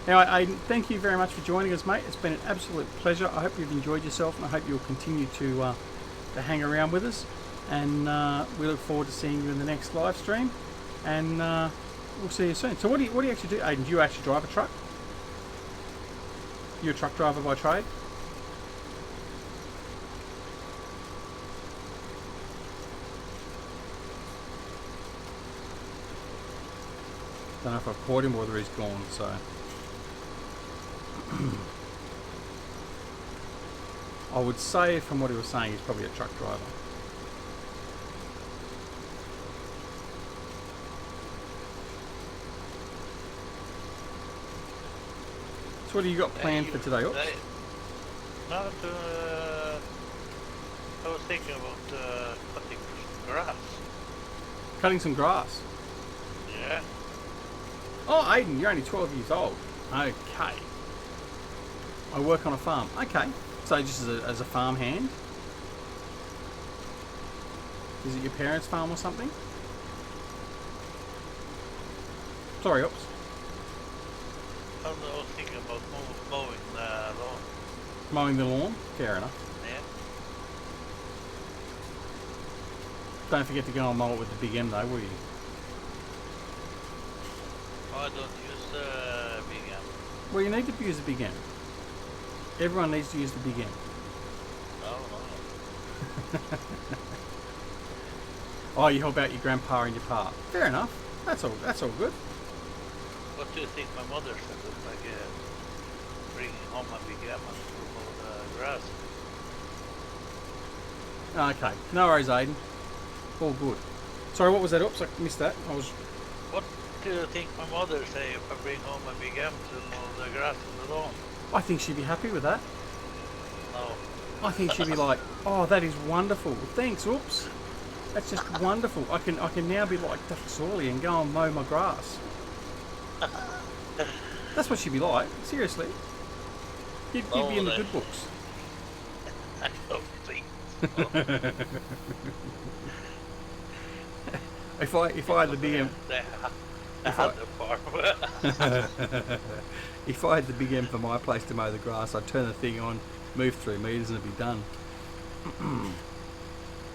Anyway, Aiden, thank you very much for joining us, mate. It's been an absolute pleasure. I hope you've enjoyed yourself, and I hope you'll continue to hang around with us. And we look forward to seeing you in the next live stream. And we'll see you soon. So, what do you actually do, Aiden? Do you actually drive a truck? You're a truck driver by trade? Don't know if I've caught him or whether he's gone, so. I would say from what he was saying, he's probably a truck driver. So what do you got planned for today? Oops. No, I was thinking about cutting some grass. Cutting some grass? Yeah. Oh, Aiden, you're only 12 years old. Okay. I work on a farm. Okay. So just as a farm hand? Is it your parents' farm or something? Sorry, oops. I was thinking about mowing the lawn. Mowing the lawn? Fair enough. Yeah. Don't forget to go and mow it with the big M though, will you? I don't use big M. Well, you need to use the big M. Everyone needs to use the big M. Oh, Oh, you help out your grandpa and your pa. Fair enough. That's all good. What do you think my mother said if I bringing home a big M and mow the grass? Okay. No worries, Aiden. All good. Sorry, what was that? Oops, I missed that. What do you think my mother say if I bring home a big M to mow the grass in the lawn? I think she'd be happy with that. No. I think she'd be like, oh, that is wonderful. Thanks, oops. That's just wonderful. I can now be like Duck Sawley and go and mow my grass. That's what she'd be like. Seriously. You'd be in the good books. I don't think so. If I had the big M, if I had the big M for my place to mow the grass, I'd turn the thing on, move 3 meters, and it'd be done.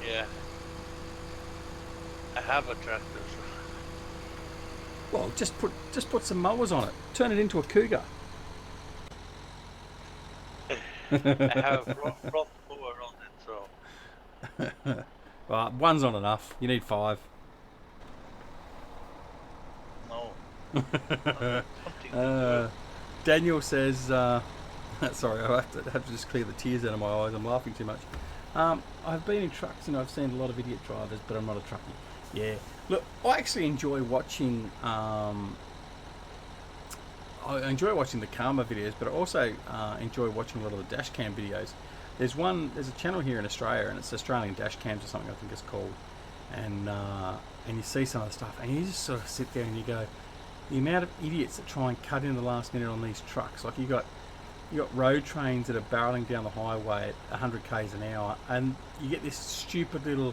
Yeah. I have a tractor. Well, just put some mowers on it. Turn it into a cougar. I have front mower on it, so. Well, one's not enough. You need 5. No. Daniel says, sorry, I have to just clear the tears out of my eyes. I'm laughing too much. I've been in trucks and I've seen a lot of idiot drivers, but I'm not a truckie. Yeah. Look, I actually enjoy watching. I enjoy watching the Karma videos, but I also enjoy watching a lot of the dash cam videos. There's a channel here in Australia, and it's Australian dash cams or something I think it's called, and you see some of the stuff, and you just sort of sit there and you go, the amount of idiots that try and cut in the last minute on these trucks. Like you got road trains that are barreling down the highway at 100 k's an hour, and you get this stupid little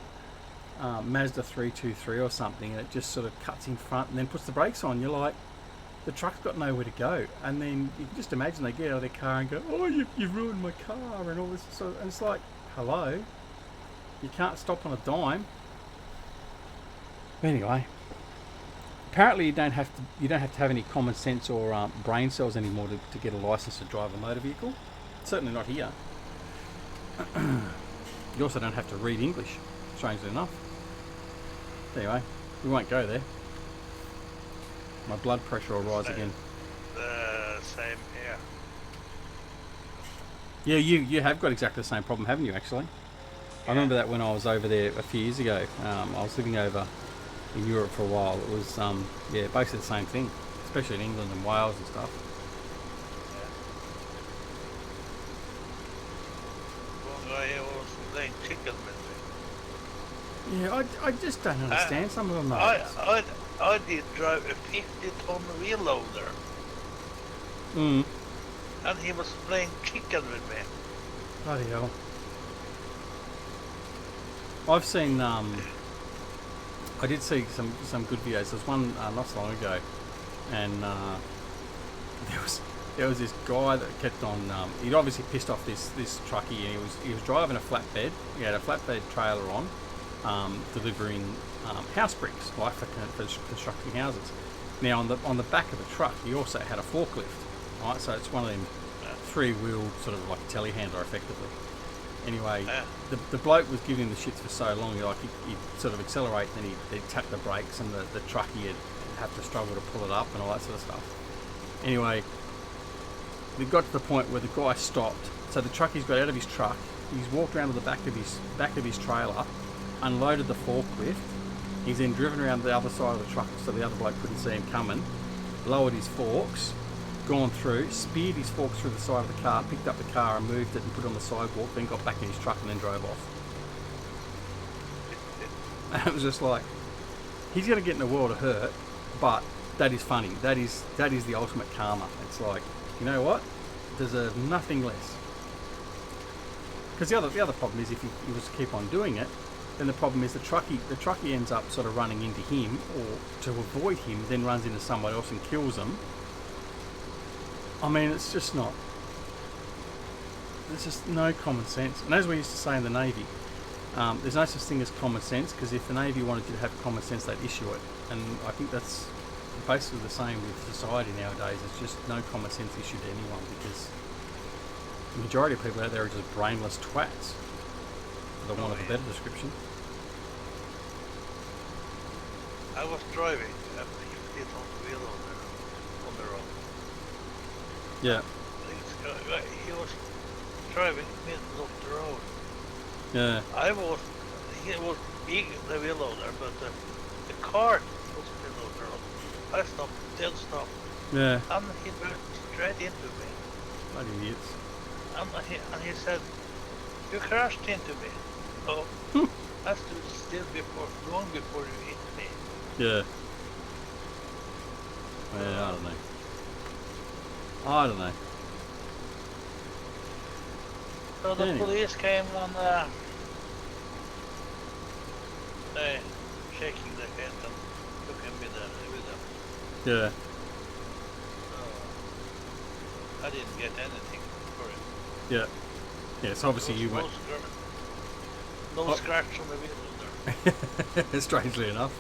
Mazda 323 or something, and it just sort of cuts in front and then puts the brakes on. You're like, the truck's got nowhere to go, and then you can just imagine they get out of their car and go, oh, you've ruined my car and all this sort of, and it's like, hello, you can't stop on a dime. Anyway, apparently you don't have to have any common sense or brain cells anymore to get a license to drive a motor vehicle. Certainly not here. You also don't have to read English, strangely enough. Anyway, we won't go there. My blood pressure will rise again. Same here. Yeah, you have got exactly the same problem, haven't you, actually? I remember that when I was over there a few years ago. I was living over in Europe for a while. It was, yeah, basically the same thing, especially in England and Wales and stuff. One guy here was playing chicken with me. Yeah, I just don't understand some of them. Though. I did drive a 50-ton wheel loader. Mm. And he was playing chicken with me. Bloody hell. I've seen, I did see some good videos. There was one not so long ago, and there was this guy that kept on. He'd obviously pissed off this truckie, and he was driving a flatbed. He had a flatbed trailer on, delivering house bricks, like for constructing houses. Now on the back of the truck, he also had a forklift. Right, so it's one of them three-wheeled sort of like a telehandler, effectively. Anyway, the bloke was giving him the shits for so long. He'd sort of accelerate, then he'd tap the brakes, and the truckie would have to struggle to pull it up and all that sort of stuff. Anyway, we got to the point where the guy stopped. So the truckie's got out of his truck. He's walked around to the back of his trailer, unloaded the forklift. He's then driven around the other side of the truck so the other bloke couldn't see him coming. Lowered his forks. Gone through, speared his forks through the side of the car, picked up the car and moved it and put it on the sidewalk, then got back in his truck and then drove off. And it was just like, he's going to get in a world of hurt, but that is funny. That is the ultimate karma. It's like, you know what? Deserve nothing less. Because the other problem is if he was to keep on doing it, then the problem is the truckie ends up sort of running into him, or to avoid him, then runs into someone else and kills them. I mean, it's just not. There's just no common sense. And as we used to say in the Navy, there's no such thing as common sense, because if the Navy wanted you to have common sense, they'd issue it. And I think that's basically the same with society nowadays. It's just no common sense issued to anyone, because the majority of people out there are just brainless twats, for the want of a better description. I was driving a 50-ton wheel on the road. Yeah. He was driving middle of the road. Yeah. He was big, the wheel loader, but the car was middle of the road. I stopped, dead stop. Yeah. And he went straight into me. Bloody idiots. And he said, "You crashed into me." Oh, I stood still long before you hit me. Yeah. Yeah, I don't know. So the police came and they shaking their head and took him with them. Yeah. So I didn't get anything for it. Yeah. Yeah, so obviously you went... No scratch on the wheel there. Strangely enough.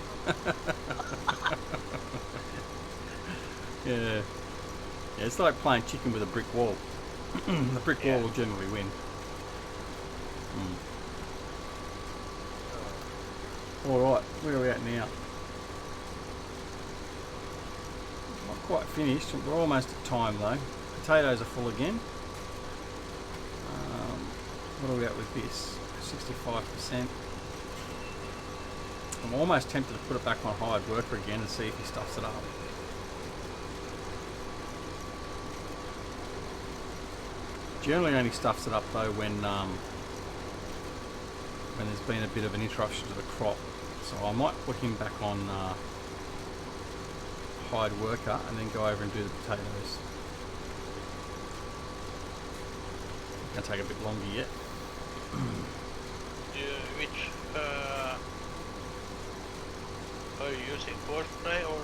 Yeah. Yeah, it's like playing chicken with a brick wall. The brick wall will generally win. Alright, where are we at now? Not quite finished, we're almost at time though. Potatoes are full again. What are we at with this? 65%. I'm almost tempted to put it back on hired worker again and see if he stuffs it up. Generally only stuffs it up though when there's been a bit of an interruption to the crop. So I might put him back on hired worker and then go over and do the potatoes. It's going to take a bit longer yet. Which are you using horseplay or?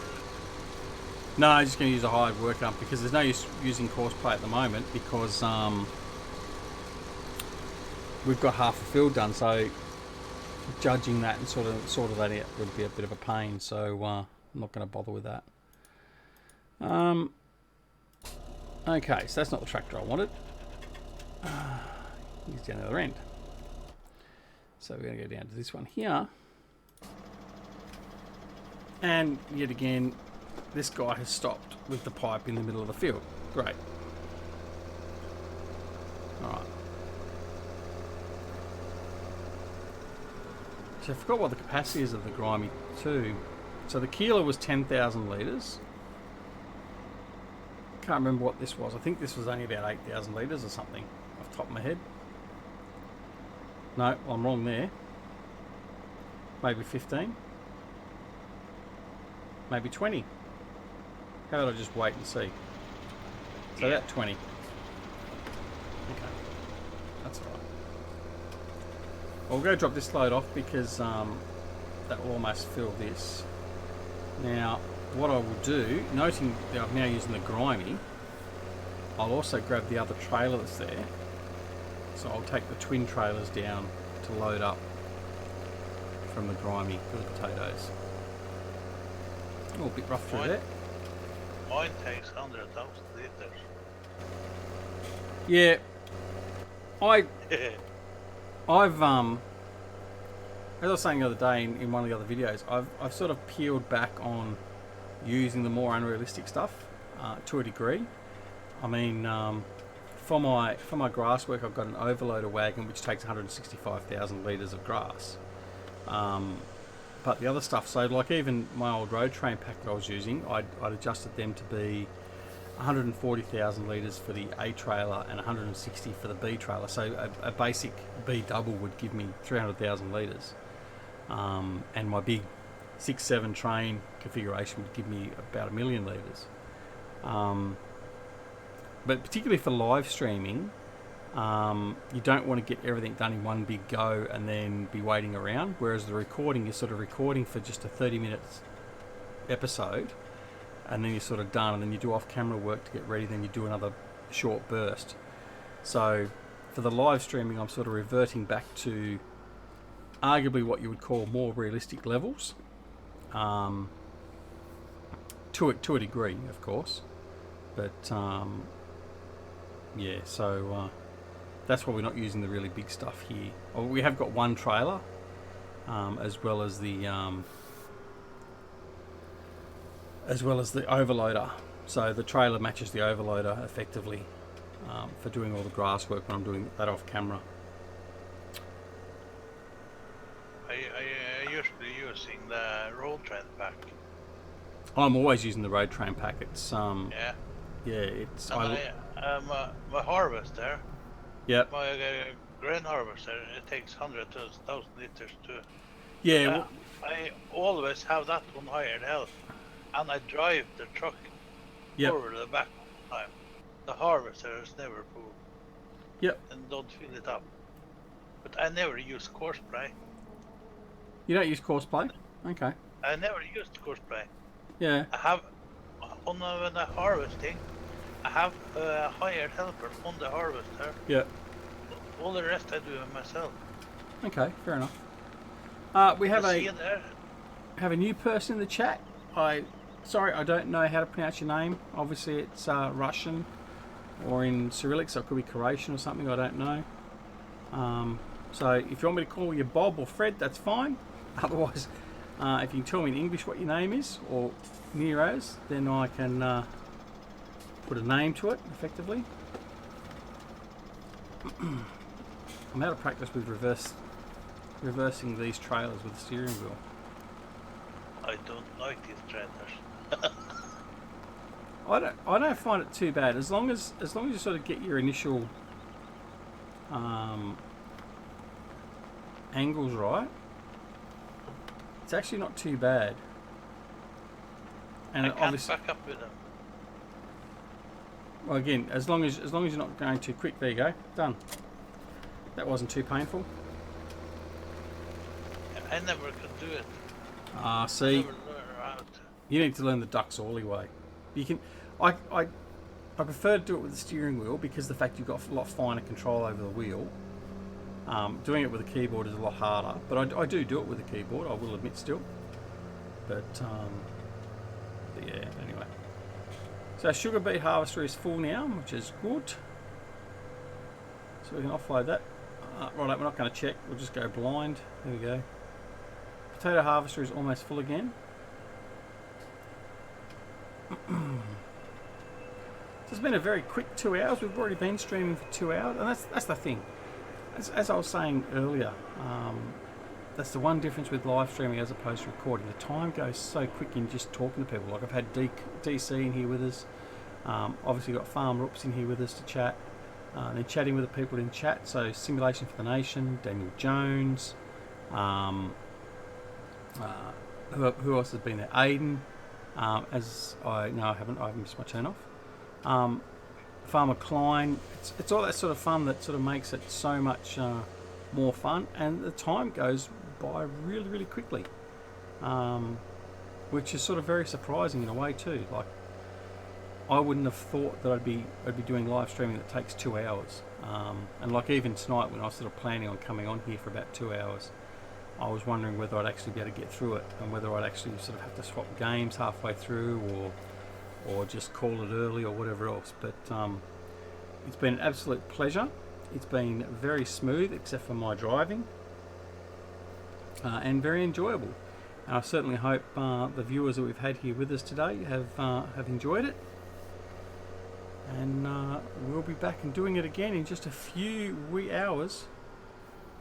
No, I'm just going to use a hired worker because there's no use using horseplay at the moment because we've got half the field done. So judging that and sort of that out would be a bit of a pain. So I'm not going to bother with that. Okay, so that's not the tractor I wanted. He's down the other end. So we're going to go down to this one here. And yet again, this guy has stopped with the pipe in the middle of the field. Great. Alright. So I forgot what the capacity is of the Grimmie too. So the Keeler was 10,000 litres. Can't remember what this was. I think this was only about 8,000 litres or something off the top of my head. No, I'm wrong there. Maybe 15. Maybe 20. How about I just wait and see? So Yeah. that 20. Okay. That's alright. Well, we'll go drop this load off because that will almost fill this. Now, what I will do, noting that I'm now using the Grimmie, I'll also grab the other trailer that's there. So I'll take the twin trailers down to load up from the Grimmie for the potatoes. Oh, a bit rough through there. Mine takes 100,000 litres. Yeah, I've as I was saying the other day in one of the other videos, I've sort of peeled back on using the more unrealistic stuff to a degree. I mean, for my grass work, I've got an overloader wagon which takes 165,000 litres of grass. But the other stuff, so like even my old road train pack that I was using, I'd adjusted them to be 140,000 litres for the A trailer and 160 for the B trailer. So a basic B double would give me 300,000 litres. And my big 6-7 train configuration would give me about 1 million litres. But particularly for live streaming, you don't want to get everything done in one big go and then be waiting around, whereas the recording is sort of recording for just a 30-minute episode, and then you're sort of done, and then you do off-camera work to get ready, then you do another short burst. So for the live streaming, I'm sort of reverting back to arguably what you would call more realistic levels, to a degree, of course, but yeah, so that's why we're not using the really big stuff here. Well, we have got one trailer, as well as the overloader. So the trailer matches the overloader effectively for doing all the grass work when I'm doing that off camera. I usually using the road train pack. I'm always using the road train pack. It's Yeah. yeah, it's My harvester. Yep. My grain harvester, it takes 100,000 litres too. Yeah. Well, I always have that one hired help, and I drive the truck yep. over the back time. The harvester is never full. Yep. And don't fill it up. But I never use coarse spray. You don't use coarse play? Okay. I never used coarse spray. Yeah. I have when I'm harvesting, I have a hired helper on the harvester. Yep. All the rest I do myself. Okay, fair enough. We have a new person in the chat. Sorry, I don't know how to pronounce your name. Obviously, it's Russian or in Cyrillic, so it could be Croatian or something. I don't know. So if you want me to call you Bob or Fred, that's fine. Otherwise, if you can tell me in English what your name is or Nero's, then I can put a name to it effectively. I'm out of practice with reversing these trailers with the steering wheel. I don't like these trailers. I don't find it too bad as long as you sort of get your initial angles right. It's actually not too bad. And I can't obviously, back up with them. well, again, as long as you're not going too quick, there you go, done. That wasn't too painful. I never could do it. See, Never learn how to. you need to learn the Ducks Orley way. You can, I prefer to do it with the steering wheel because the fact you've got a lot finer control over the wheel. Doing it with a keyboard is a lot harder, but I do it with a keyboard, I will admit still. But yeah, anyway. So our sugar beet harvester is full now, which is good. So we can offload that. Right, we're not going to check, we'll just go blind. There we go. Potato harvester is almost full again. been a very quick 2 hours. We've already been streaming for 2 hours, and that's the thing. As I was saying earlier, that's the one difference with live streaming as opposed to recording. The time goes so quick in just talking to people. Like I've had DC in here with us. Obviously got Farmer Ups in here with us to chat. And then chatting with the people in chat. So Simulation for the Nation, Daniel Jones. Who else has been there? Aiden. I haven't missed my turn off. Farmer Klein. It's all that sort of fun that sort of makes it so much more fun, and the time goes by really, really quickly, which is sort of very surprising in a way too. Like I wouldn't have thought that I'd be doing live streaming that takes 2 hours, and like even tonight when I was sort of planning on coming on here for about 2 hours, I was wondering whether I'd actually be able to get through it, and whether I'd actually sort of have to swap games halfway through, or just call it early or whatever else. But it's been an absolute pleasure. It's been very smooth except for my driving, and very enjoyable. And I certainly hope the viewers that we've had here with us today have enjoyed it. And we'll be back and doing it again in just a few wee hours.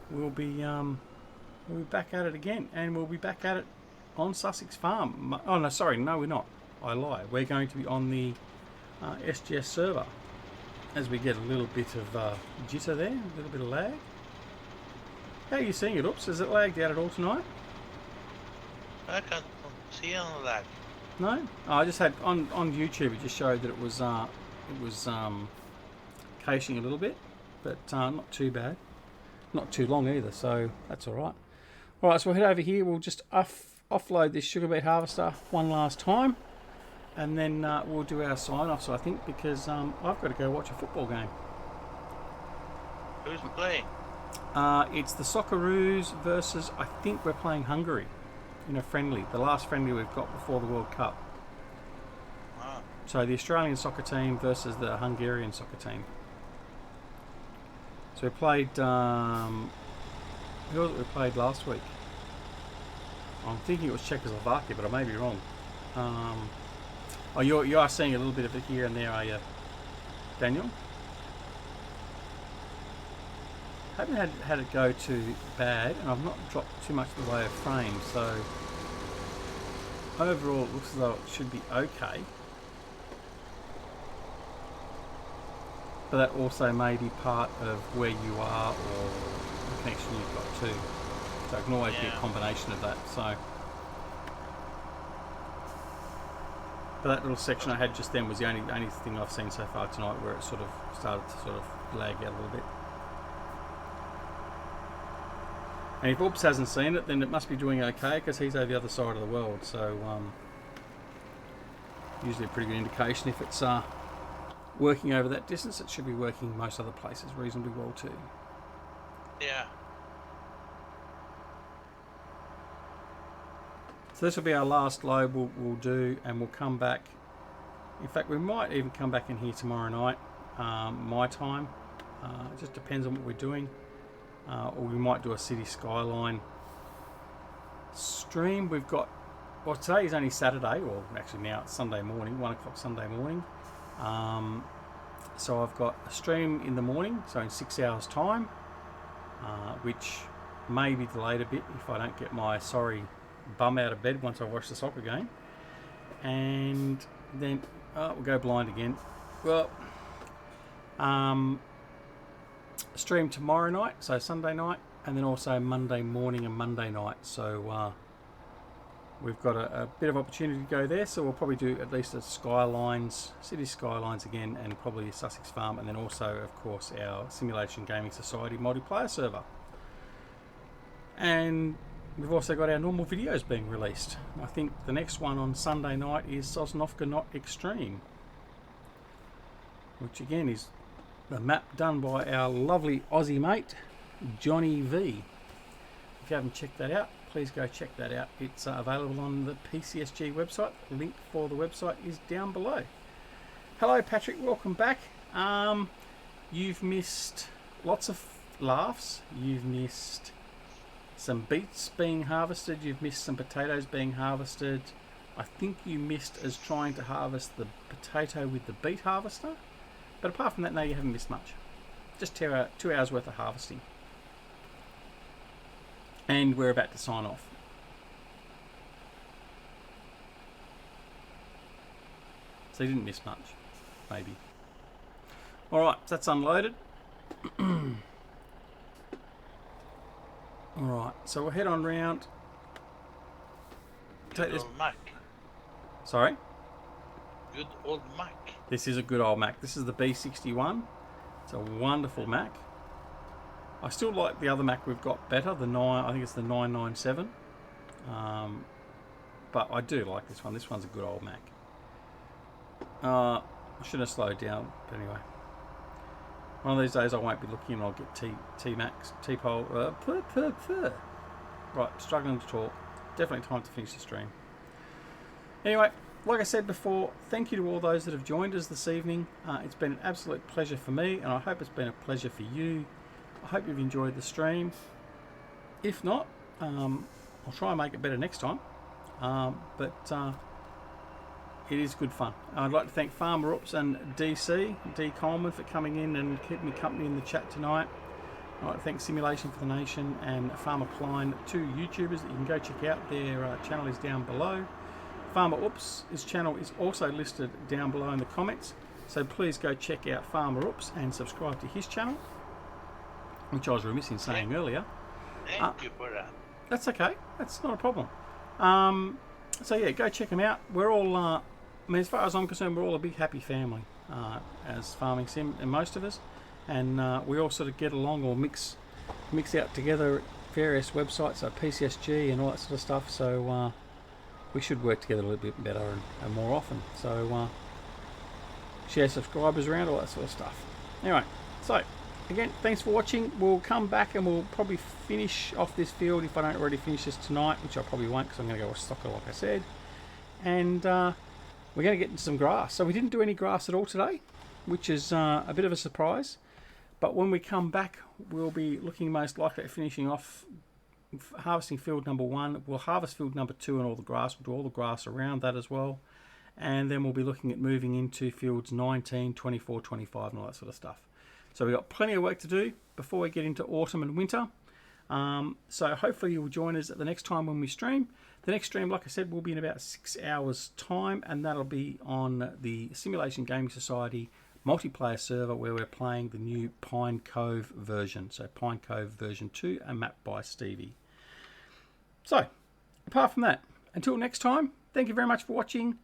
We'll be back at it again, and we'll be back at it on Sussex Farm. Oh no, sorry, no, we're not. I lie. We're going to be on the SGS server, as we get a little bit of jitter there, a little bit of lag. How are you seeing it? Oops, has it lagged out at all tonight? I can't see any lag. No? Oh, I just had on YouTube. It just showed that it was caching a little bit, but not too bad, not too long either. So that's all right. All right, so we'll head over here. We'll just offload this sugar beet harvester one last time, and then we'll do our sign off. So I think because I've got to go watch a football game. Who's playing? It's the Socceroos versus, I think we're playing Hungary in a friendly, the last friendly we've got before the World Cup. Wow. So the Australian soccer team versus the Hungarian soccer team. So we played, who was it we played last week? I'm thinking it was Czechoslovakia, but I may be wrong. Oh, you are seeing a little bit of it here and there, are you, Daniel? Haven't had it go too bad, and I've not dropped too much in the way of frames, so overall it looks as though it should be okay. But that also may be part of where you are or the connection you've got too. So it can always be a combination of that. So, but that little section I had just then was the only thing I've seen so far tonight where it sort of started to sort of lag out a little bit. And if Oops hasn't seen it, then it must be doing okay because he's over the other side of the world. So usually a pretty good indication if it's working over that distance. It should be working most other places reasonably well too. Yeah. So this will be our last load we'll do, and we'll come back. In fact, we might even come back in here tomorrow night, my time. It just depends on what we're doing. Or we might do a city skyline stream. We've got, well, today is only Saturday, or actually now it's Sunday morning, 1 o'clock Sunday morning. So I've got a stream in the morning, so in 6 hours time, which may be delayed a bit if I don't get my sorry bum out of bed once I watch the soccer game. And then we'll go blind again. Well, stream tomorrow night, so Sunday night, and then also Monday morning and Monday night. So we've got a bit of opportunity to go there, so we'll probably do at least a City Skylines again, and probably Sussex Farm, and then also of course our Simulation Gaming Society multiplayer server. And we've also got our normal videos being released. I think the next one on Sunday night is Sosnovka Not Extreme, which again is the map done by our lovely Aussie mate Johnny V. If you haven't checked that out, please go check that out. It's available on the PCSG website. The link for the website is down below. Hello Patrick, welcome back. You've missed lots of laughs. You've missed some beets being harvested. You've missed some potatoes being harvested. I think you missed us trying to harvest the potato with the beet harvester. But apart from that, no, you haven't missed much. Just 2 hours worth of harvesting. And we're about to sign off. So you didn't miss much, maybe. Alright, so that's unloaded. Alright, so we'll head on round. Take Good this. old Mac. Sorry? Good old Mac. This is a good old Mac. This is the B61. It's a wonderful Mac. I still like the other Mac we've got better, the 9, I think it's the 997. But I do like this one. This one's a good old Mac. I should have slowed down, but anyway. One of these days I won't be looking and I'll get T-Max, T-Pole, Right, struggling to talk. Definitely time to finish the stream. Anyway, like I said before, thank you to all those that have joined us this evening. It's been an absolute pleasure for me, and I hope it's been a pleasure for you. I hope you've enjoyed the stream. If not, I'll try and make it better next time. But it is good fun. I'd like to thank Farmer Ups and D Coleman for coming in and keeping me company in the chat tonight. I'd like to thank Simulation for the Nation and Farmer Klein, 2 YouTubers that you can go check out. Their channel is down below. Farmer Ups, his channel is also listed down below in the comments. So please go check out Farmer Ups and subscribe to his channel, which I was remiss in saying earlier. Thank you for that. That's okay. That's not a problem. So yeah, go check them out. We're all, I mean, as far as I'm concerned, we're all a big happy family as Farming Sim, and most of us. And we all sort of get along or mix out together at various websites like PCSG and all that sort of stuff. So we should work together a little bit better and more often. So share subscribers around, all that sort of stuff. Anyway, so again, thanks for watching. We'll come back and we'll probably finish off this field if I don't already finish this tonight, which I probably won't because I'm going to go with stocker like I said. And we're going to get into some grass. So we didn't do any grass at all today, which is a bit of a surprise. But when we come back, we'll be looking most likely at finishing off harvesting field number 1. We'll harvest field number 2 and all the grass. We'll do all the grass around that as well. And then we'll be looking at moving into fields 19, 24, 25 and all that sort of stuff. So we've got plenty of work to do before we get into autumn and winter. So hopefully you'll join us at the next time when we stream. The next stream, like I said, will be in about 6 hours time, and that'll be on the Simulation Gaming Society multiplayer server where we're playing the new Pine Cove version. So Pine Cove version 2 and mapped by Stevie. So apart from that, until next time, thank you very much for watching.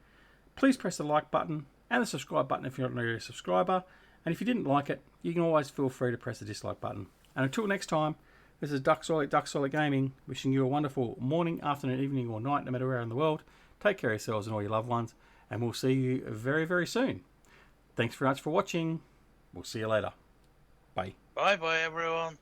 Please press the like button and the subscribe button if you're not already a subscriber. And if you didn't like it, you can always feel free to press the dislike button. And until next time, this is DoughBoy Gaming, wishing you a wonderful morning, afternoon, evening or night, no matter where in the world. Take care of yourselves and all your loved ones, and we'll see you very, very soon. Thanks very much for watching. We'll see you later. Bye. Bye bye, everyone.